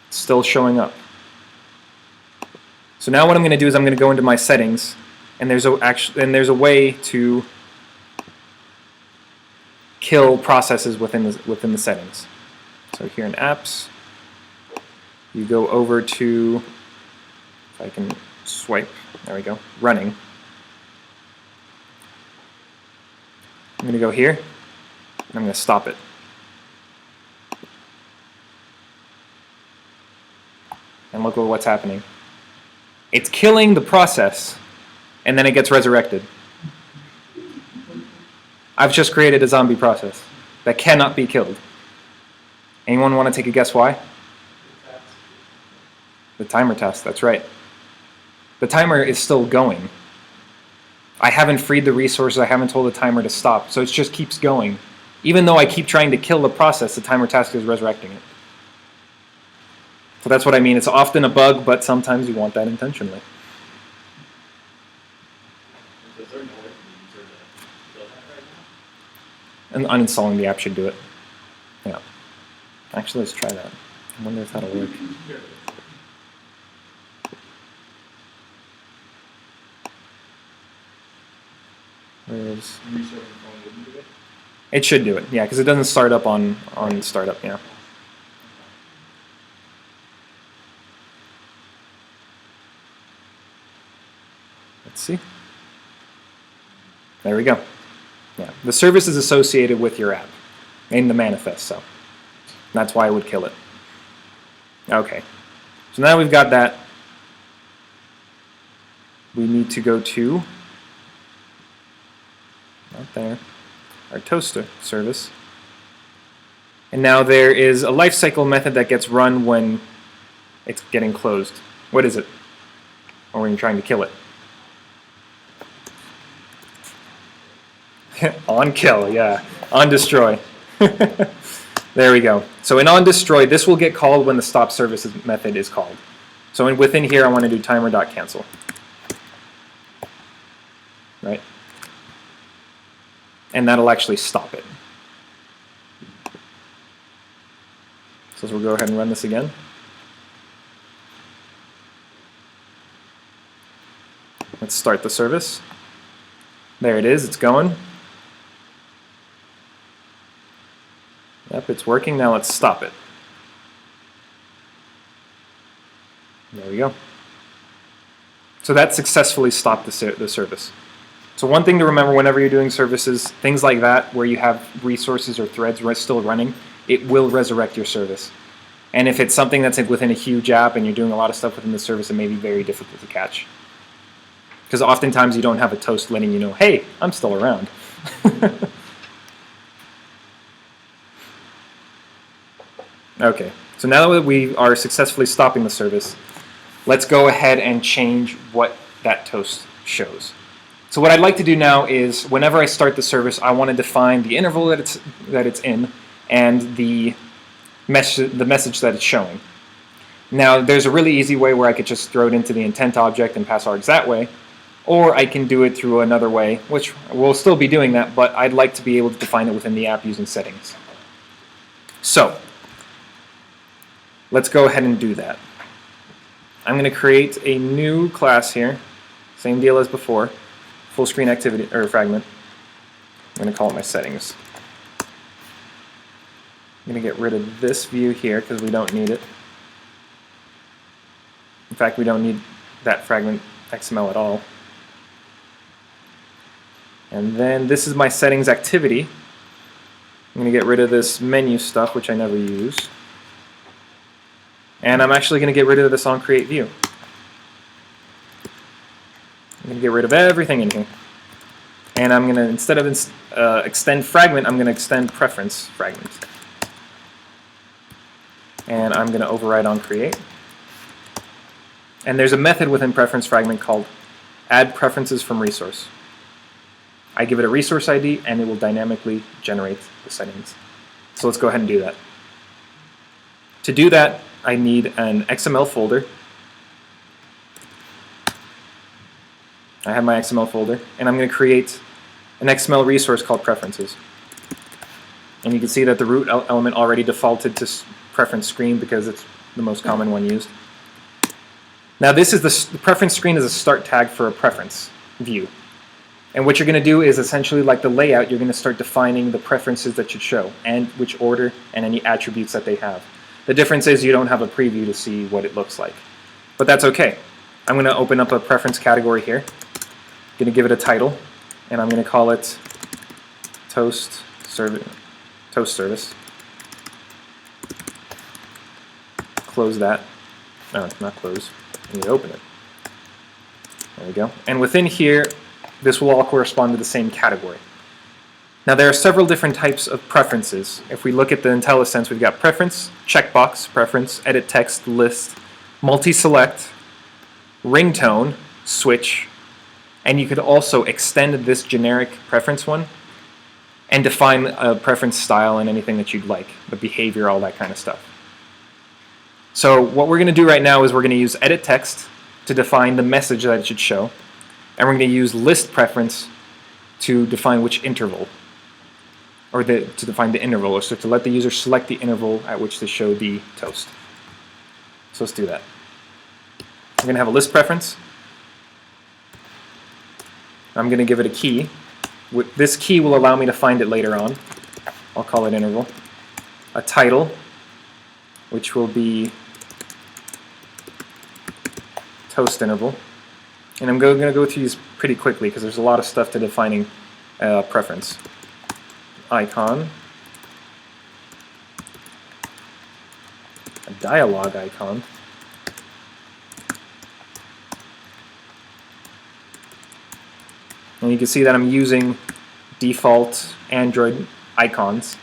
It's still showing up. So now what I'm going to do is I'm going to go into my settings, and there's a way to kill processes within the settings. So here in apps, you go over to, if I can swipe, there we go, running. I'm going to go here, and I'm going to stop it. And look at what's happening. It's killing the process, and then it gets resurrected. I've just created a zombie process that cannot be killed. Anyone want to take a guess why? The timer task, that's right. The timer is still going. I haven't freed the resources, I haven't told the timer to stop, so it just keeps going. Even though I keep trying to kill the process, the timer task is resurrecting it. So that's what I mean. It's often a bug, but sometimes you want that intentionally. Is there no way for the user to kill that right now? And uninstalling the app should do it. Yeah. Actually, let's try that. I wonder if that'll work. Whereas it should do it, yeah, because it doesn't start up on startup, yeah. Let's see. There we go. Yeah, the service is associated with your app in the manifest, so that's why I would kill it. Okay, so now we've got that. We need to go to, not there, our toaster service. And now there is a lifecycle method that gets run when it's getting closed. What is it? Or when you're trying to kill it? On kill, yeah. On destroy. There we go. So in on destroy, this will get called when the stop services method is called. So within here, I want to do timer.cancel. Right? And that'll actually stop it. So we'll go ahead and run this again. Let's start the service. There it is, it's going. Yep, it's working. Now let's stop it. There we go. So that successfully stopped the service. So one thing to remember whenever you're doing services, things like that, where you have resources or threads still running, it will resurrect your service. And if it's something that's within a huge app and you're doing a lot of stuff within the service, it may be very difficult to catch. Because oftentimes you don't have a toast letting you know, hey, I'm still around. Okay, so now that we are successfully stopping the service, let's go ahead and change what that toast shows. So what I'd like to do now is, whenever I start the service, I want to define the interval that it's in and the message that it's showing. Now, there's a really easy way where I could just throw it into the intent object and pass args that way, Or I can do it through another way, which we'll still be doing that, but I'd like to be able to define it within the app using settings. So let's go ahead and do that. I'm going to create a new class here, same deal as before, full screen activity or fragment. I'm going to call it my settings. I'm going to get rid of this view here because we don't need it. In fact, we don't need that fragment XML at all. And then this is my settings activity. I'm going to get rid of this menu stuff, which I never use. And I'm actually going to get rid of this on create view. I'm going to get rid of everything in here. And I'm going to, instead of extend fragment, I'm going to extend preference fragment. And I'm going to override on create. And there's a method within preference fragment called add preferences from resource. I give it a resource ID and it will dynamically generate the settings. So let's go ahead and do that. To do that, I need an XML folder. I have my XML folder, and I'm going to create an XML resource called preferences. And you can see that the root element already defaulted to preference screen because it's the most common one used. Now this is the preference screen is a start tag for a preference view. And what you're going to do is essentially like the layout, you're going to start defining the preferences that should show and which order and any attributes that they have. The difference is you don't have a preview to see what it looks like. But that's okay. I'm going to open up a preference category here. I'm going to give it a title, and I'm going to call it Toast Service. Close that. No, not close. I need to open it. There we go. And within here, this will all correspond to the same category. Now there are several different types of preferences. If we look at the IntelliSense, we've got preference, checkbox, preference, edit text, list, multi-select, ringtone, switch, and you could also extend this generic preference one and define a preference style and anything that you'd like, the behavior, all that kind of stuff. So what we're going to do right now is we're going to use edit text to define the message that it should show, and we're going to use list preference to define which interval, or to define the interval, or so to let the user select the interval at which to show the toast. So let's do that. We're going to have a list preference. I'm going to give it a key. This key will allow me to find it later on. I'll call it interval. A title, which will be toast interval. And I'm going to go through these pretty quickly because there's a lot of stuff to defining preference. Icon. A dialog icon. And you can see that I'm using default Android icons.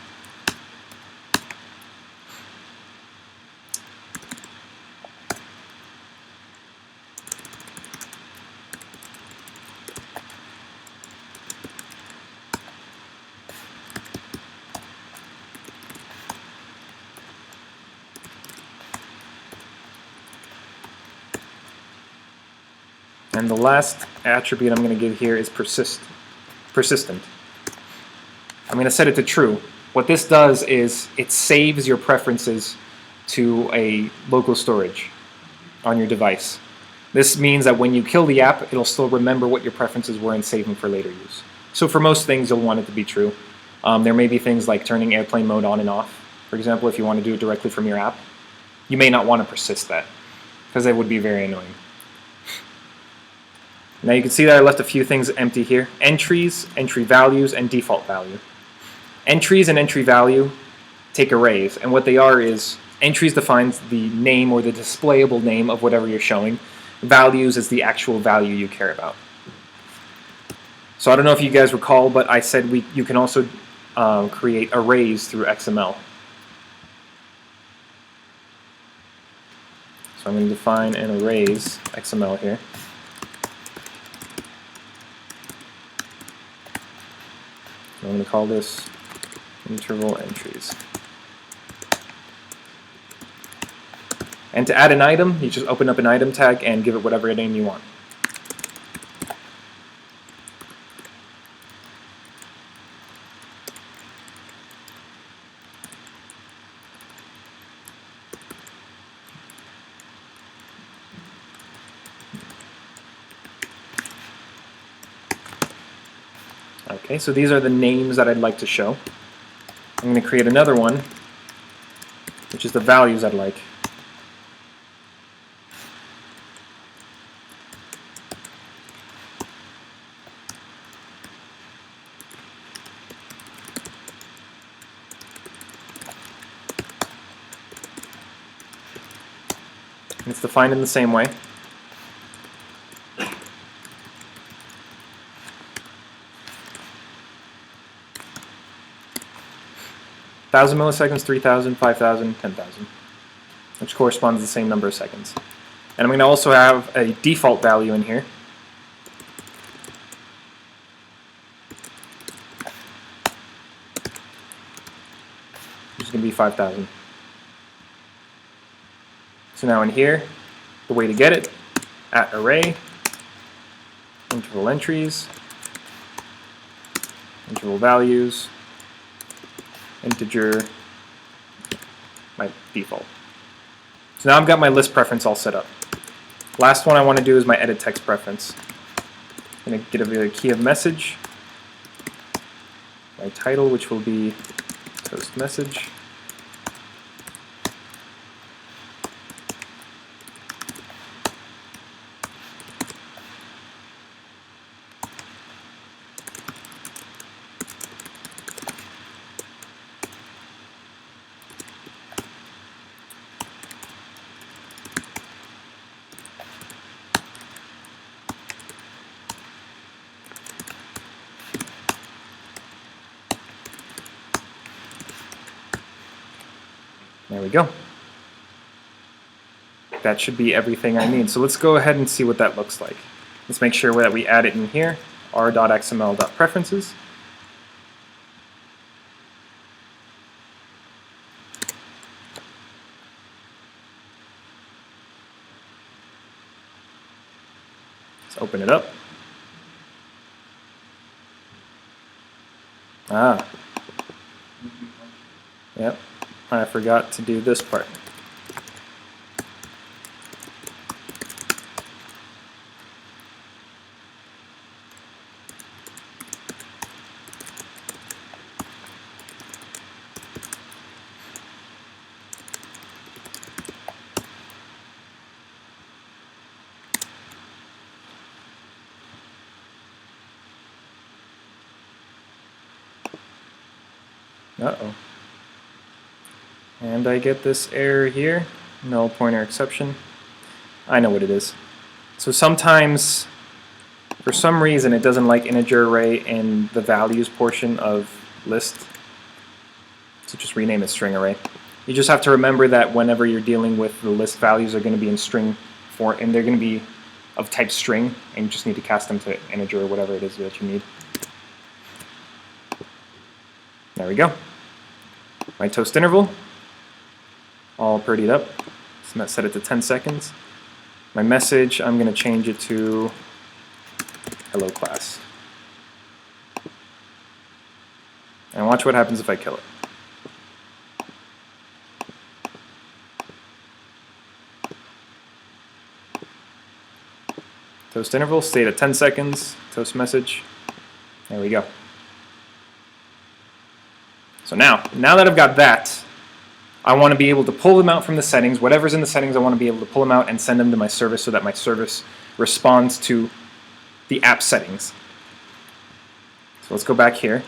And the last attribute I'm going to give here is persistent. I'm going to set it to true. What this does is it saves your preferences to a local storage on your device. This means that when you kill the app, it'll still remember what your preferences were and save them for later use. So for most things, you'll want it to be true. There may be things like turning airplane mode on and off. For example, if you want to do it directly from your app, you may not want to persist that because that would be very annoying. Now you can see that I left a few things empty here. Entries, entry values, and default value. Entries and entry value take arrays, and what they are is entries defines the name or the displayable name of whatever you're showing. Values is the actual value you care about. So I don't know if you guys recall, but I said you can also create arrays through XML. So I'm going to define an arrays XML here. I'm going to call this interval entries. And to add an item, you just open up an item tag and give it whatever name you want. Okay, so these are the names that I'd like to show. I'm going to create another one, which is the values I'd like. And it's defined in the same way. Thousand milliseconds, 3,000, 5,000, 10,000, which corresponds to the same number of seconds. And I'm going to also have a default value in here. Which is going to be 5,000. So now in here, the way to get it, @array, interval entries, interval values, integer, my default. So now I've got my list preference all set up. Last one I want to do is my edit text preference. I'm going to get a key of message, my title, which will be toast message. There we go. That should be everything I need. So let's go ahead and see what that looks like. Let's make sure that we add it in here, r.xml.preferences. Let's open it up. Ah. Yep. I forgot to do this part. Uh-oh. And I get this error here, null pointer exception. I know what it is. So sometimes, for some reason, it doesn't like integer array in the values portion of list. So just rename it string array. You just have to remember that whenever you're dealing with the list values are going to be in string form, and they're going to be of type string, and you just need to cast them to integer or whatever it is that you need. There we go. My toast interval, all prettied up. So let's set it to 10 seconds. My message, I'm going to change it to hello class. And watch what happens if I kill it. Toast interval, stayed at 10 seconds, toast message. There we go. So now that I've got that, I want to be able to pull them out from the settings. Whatever's in the settings, I want to be able to pull them out and send them to my service so that my service responds to the app settings. So let's go back here.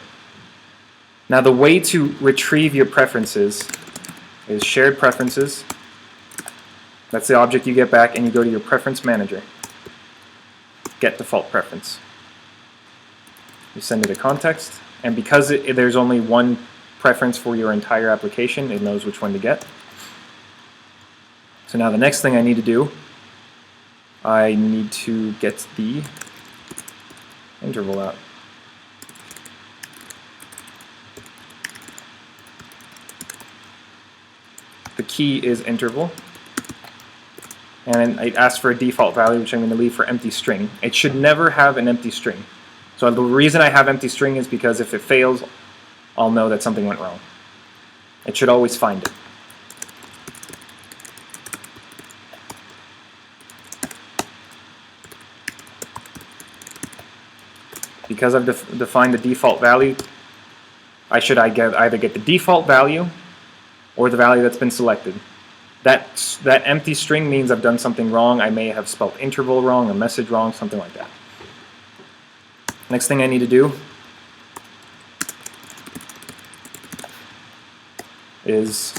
Now the way to retrieve your preferences is shared preferences. That's the object you get back, and you go to your preference manager. Get default preference. You send it a context, and because there's only one preference for your entire application, it knows which one to get. So now the next thing I need to do, I need to get the interval out. The key is interval, and it asks for a default value, which I'm going to leave for empty string. It should never have an empty string. So the reason I have empty string is because if it fails, I'll know that something went wrong. It should always find it. because I've defined the default value, I should either get the default value or the value that's been selected. That empty string means I've done something wrong. I may have spelled interval wrong, a message wrong, something like that. Next thing I need to do is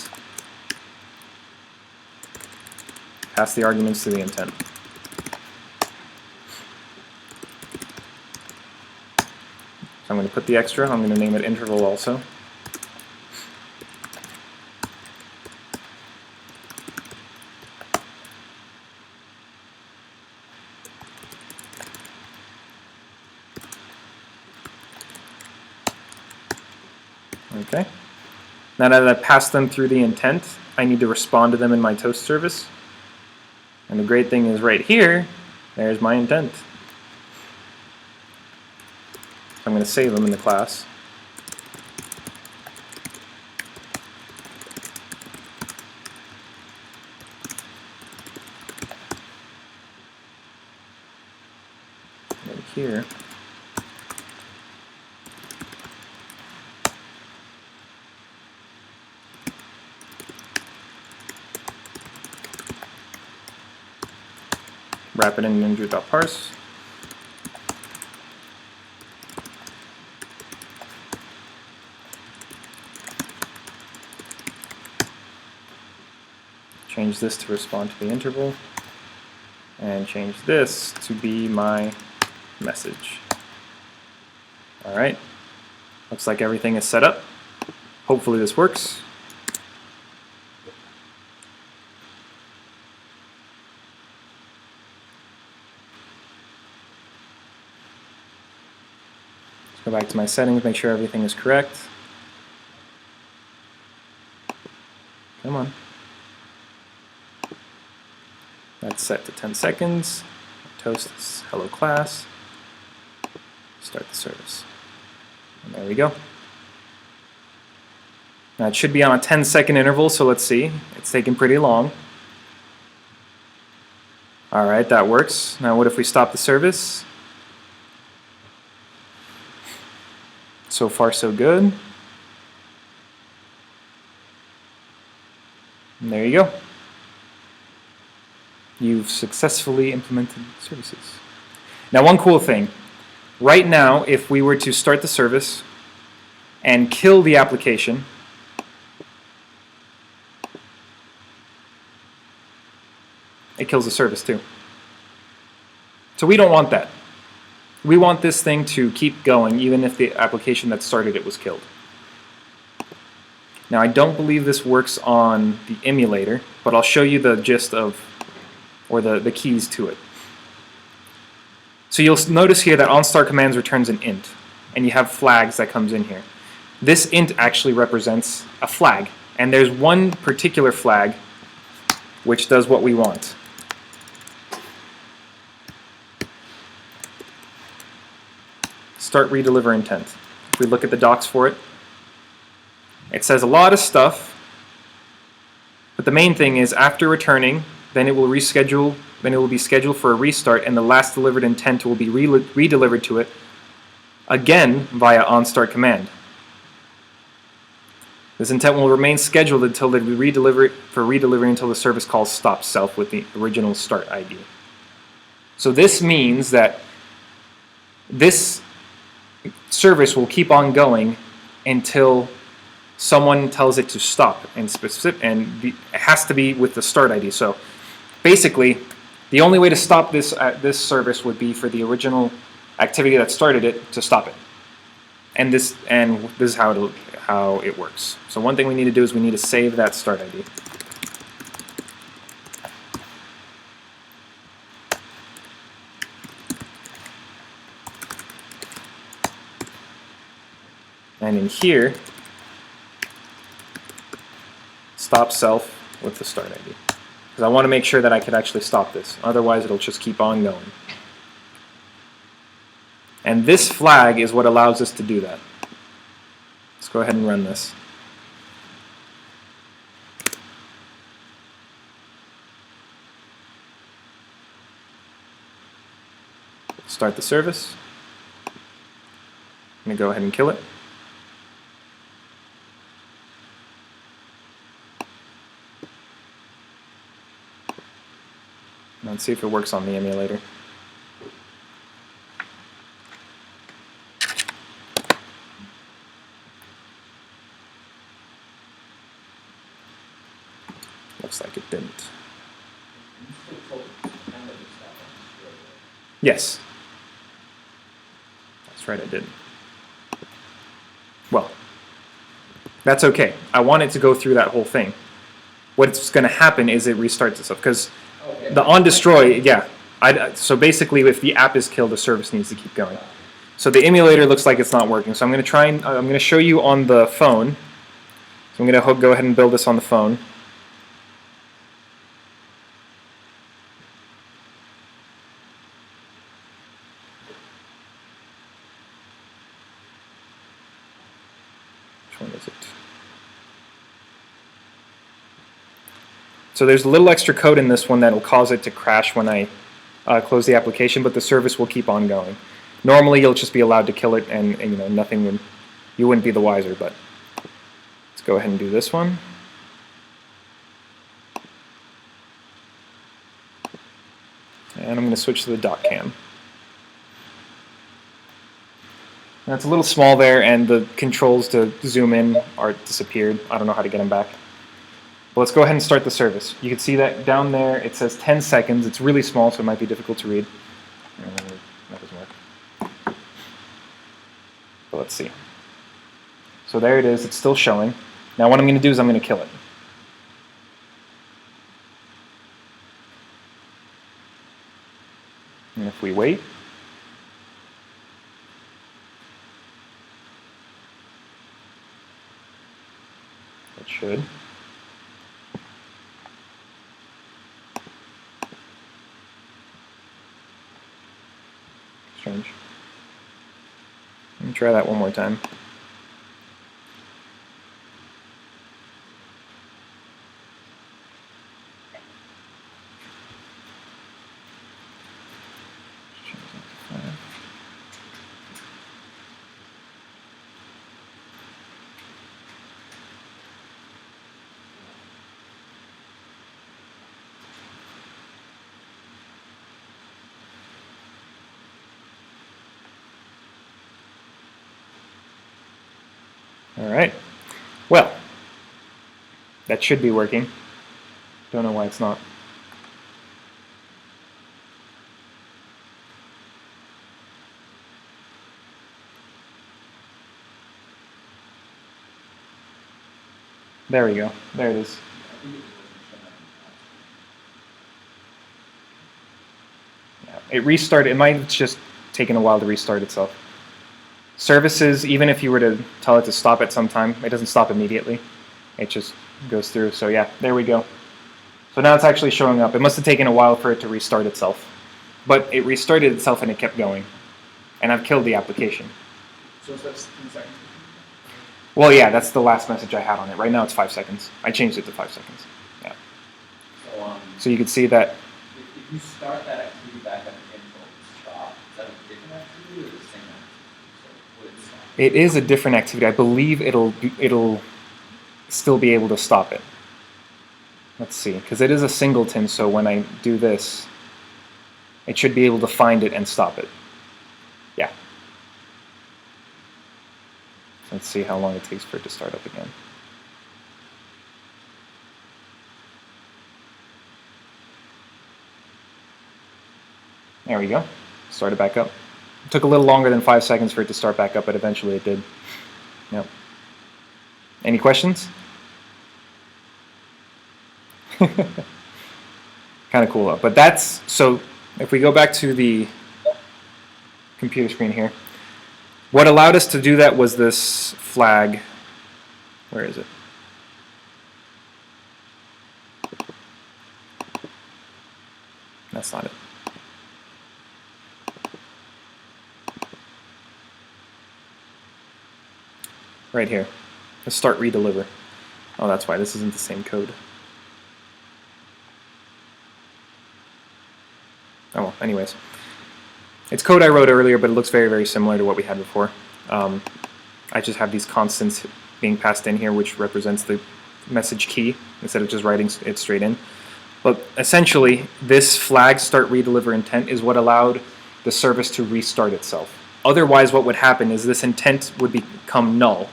pass the arguments to the intent. So I'm going to put the extra, I'm going to name it interval also. Okay. Now that I've passed them through the intent, I need to respond to them in my toast service. And the great thing is right here, there's my intent. So I'm going to save them in the class. Right here. Wrap it in integer.parse. Change this to respond to the interval. And change this to be my message. Alright. Looks like everything is set up. Hopefully this works. Go back to my settings, make sure everything is correct. Come on. That's set to 10 seconds. Toast is hello class. Start the service. And there we go. Now it should be on a 10-second interval, so let's see. It's taking pretty long. Alright, that works. Now what if we stop the service? So far so good. And there you go. You've successfully implemented services. Now one cool thing. Right now, if we were to start the service and kill the application, it kills the service too. So we don't want that. We want this thing to keep going even if the application that started it was killed. Now I don't believe this works on the emulator, but I'll show you the gist of, or the keys to it. So you'll notice here that onStart commands returns an int, and you have flags that comes in here. This int actually represents a flag, and there's one particular flag which does what we want. Start redeliver intent. If we look at the docs for it, it says a lot of stuff, but the main thing is after returning, then it will reschedule, then it will be scheduled for a restart, and the last delivered intent will be redelivered to it again via onStart command. This intent will remain scheduled until they redeliver it for redelivery until the service call stops self with the original start ID. So this means that this service will keep on going until someone tells it to stop, and it has to be with the start ID. So basically, the only way to stop this service would be for the original activity that started it to stop it. And this is how it works. So one thing we need to do is we need to save that start ID. And in here, stop self with the start ID. Because I want to make sure that I could actually stop this. Otherwise, it'll just keep on going. And this flag is what allows us to do that. Let's go ahead and run this. Start the service. going to go ahead and kill it. Let's see if it works on the emulator. Looks like it didn't. Yes. That's right, I did. Well, that's okay. I want it to go through that whole thing. What's going to happen is it restarts itself, because the on destroy, yeah. So basically, if the app is killed, the service needs to keep going. So the emulator looks like it's not working. So I'm going to try and I'm going to show you on the phone. So I'm going to go ahead and build this on the phone. Which one is it? So there's a little extra code in this one that will cause it to crash when I close the application, but the service will keep on going. Normally, you'll just be allowed to kill it, and you know, you wouldn't be the wiser. But let's go ahead and do this one. And I'm going to switch to the dot cam. Now it's a little small there, and the controls to zoom in are disappeared. I don't know how to get them back. But let's go ahead and start the service. You can see that down there it says 10 seconds. It's really small, so it might be difficult to read. That doesn't work. But let's see. So there it is. It's still showing. Now what I'm going to do is I'm going to kill it. And if we wait, it should. Strange. Let me try that one more time. All right. Well, that should be working. Don't know why it's not. There we go. There it is. Yeah, it restarted. It might have just taken a while to restart itself. Services, even if you were to tell it to stop at some time, it doesn't stop immediately. It just goes through. So yeah, there we go. So now it's actually showing up. It must have taken a while for it to restart itself. But it restarted itself and it kept going. And I've killed the application. So that's 10 seconds. Well, yeah, that's the last message I had on it. Right now it's 5 seconds. I changed it to 5 seconds. Yeah. So you can see that. If you start that activity back up again until it stops, is that a different activity or the same activity? So would it stop? It is a different activity. I believe it'll still be able to stop it. Let's see, because it is a singleton, so when I do this, it should be able to find it and stop it. Yeah. Let's see how long it takes for it to start up again. There we go. Started back up. It took a little longer than 5 seconds for it to start back up, but eventually it did. Yep. Any questions? Kind of cool, but that's, so if we go back to the computer screen here, what allowed us to do that was this flag. Where is it? That's not it. Right here. Let's start redeliver. Oh, that's why this isn't the same code. Oh well, anyways. It's code I wrote earlier, but it looks very, very similar to what we had before. I just have these constants being passed in here, which represents the message key instead of just writing it straight in. But essentially, this flag start redeliver intent is what allowed the service to restart itself. Otherwise, what would happen is this intent would become null,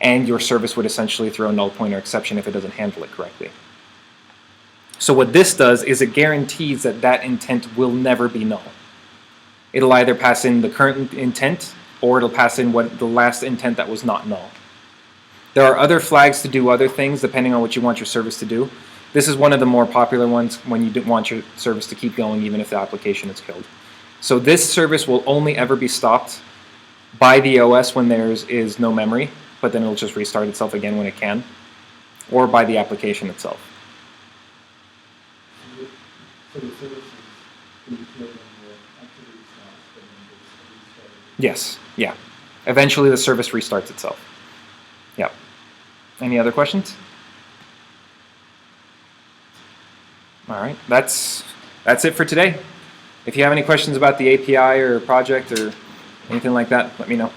and your service would essentially throw a null pointer exception if it doesn't handle it correctly. So what this does is it guarantees that that intent will never be null. It'll either pass in the current intent, or it'll pass in the last intent that was not null. There are other flags to do other things depending on what you want your service to do. This is one of the more popular ones when you want your service to keep going even if the application is killed. So this service will only ever be stopped by the OS when there is no memory, but then it'll just restart itself again when it can, or by the application itself. So the service is being killed when the activity stops, but then it's restarted. Yes, yeah. Eventually the service restarts itself. Yep. Any other questions? All right, that's it for today. If you have any questions about the API or project or anything like that, let me know.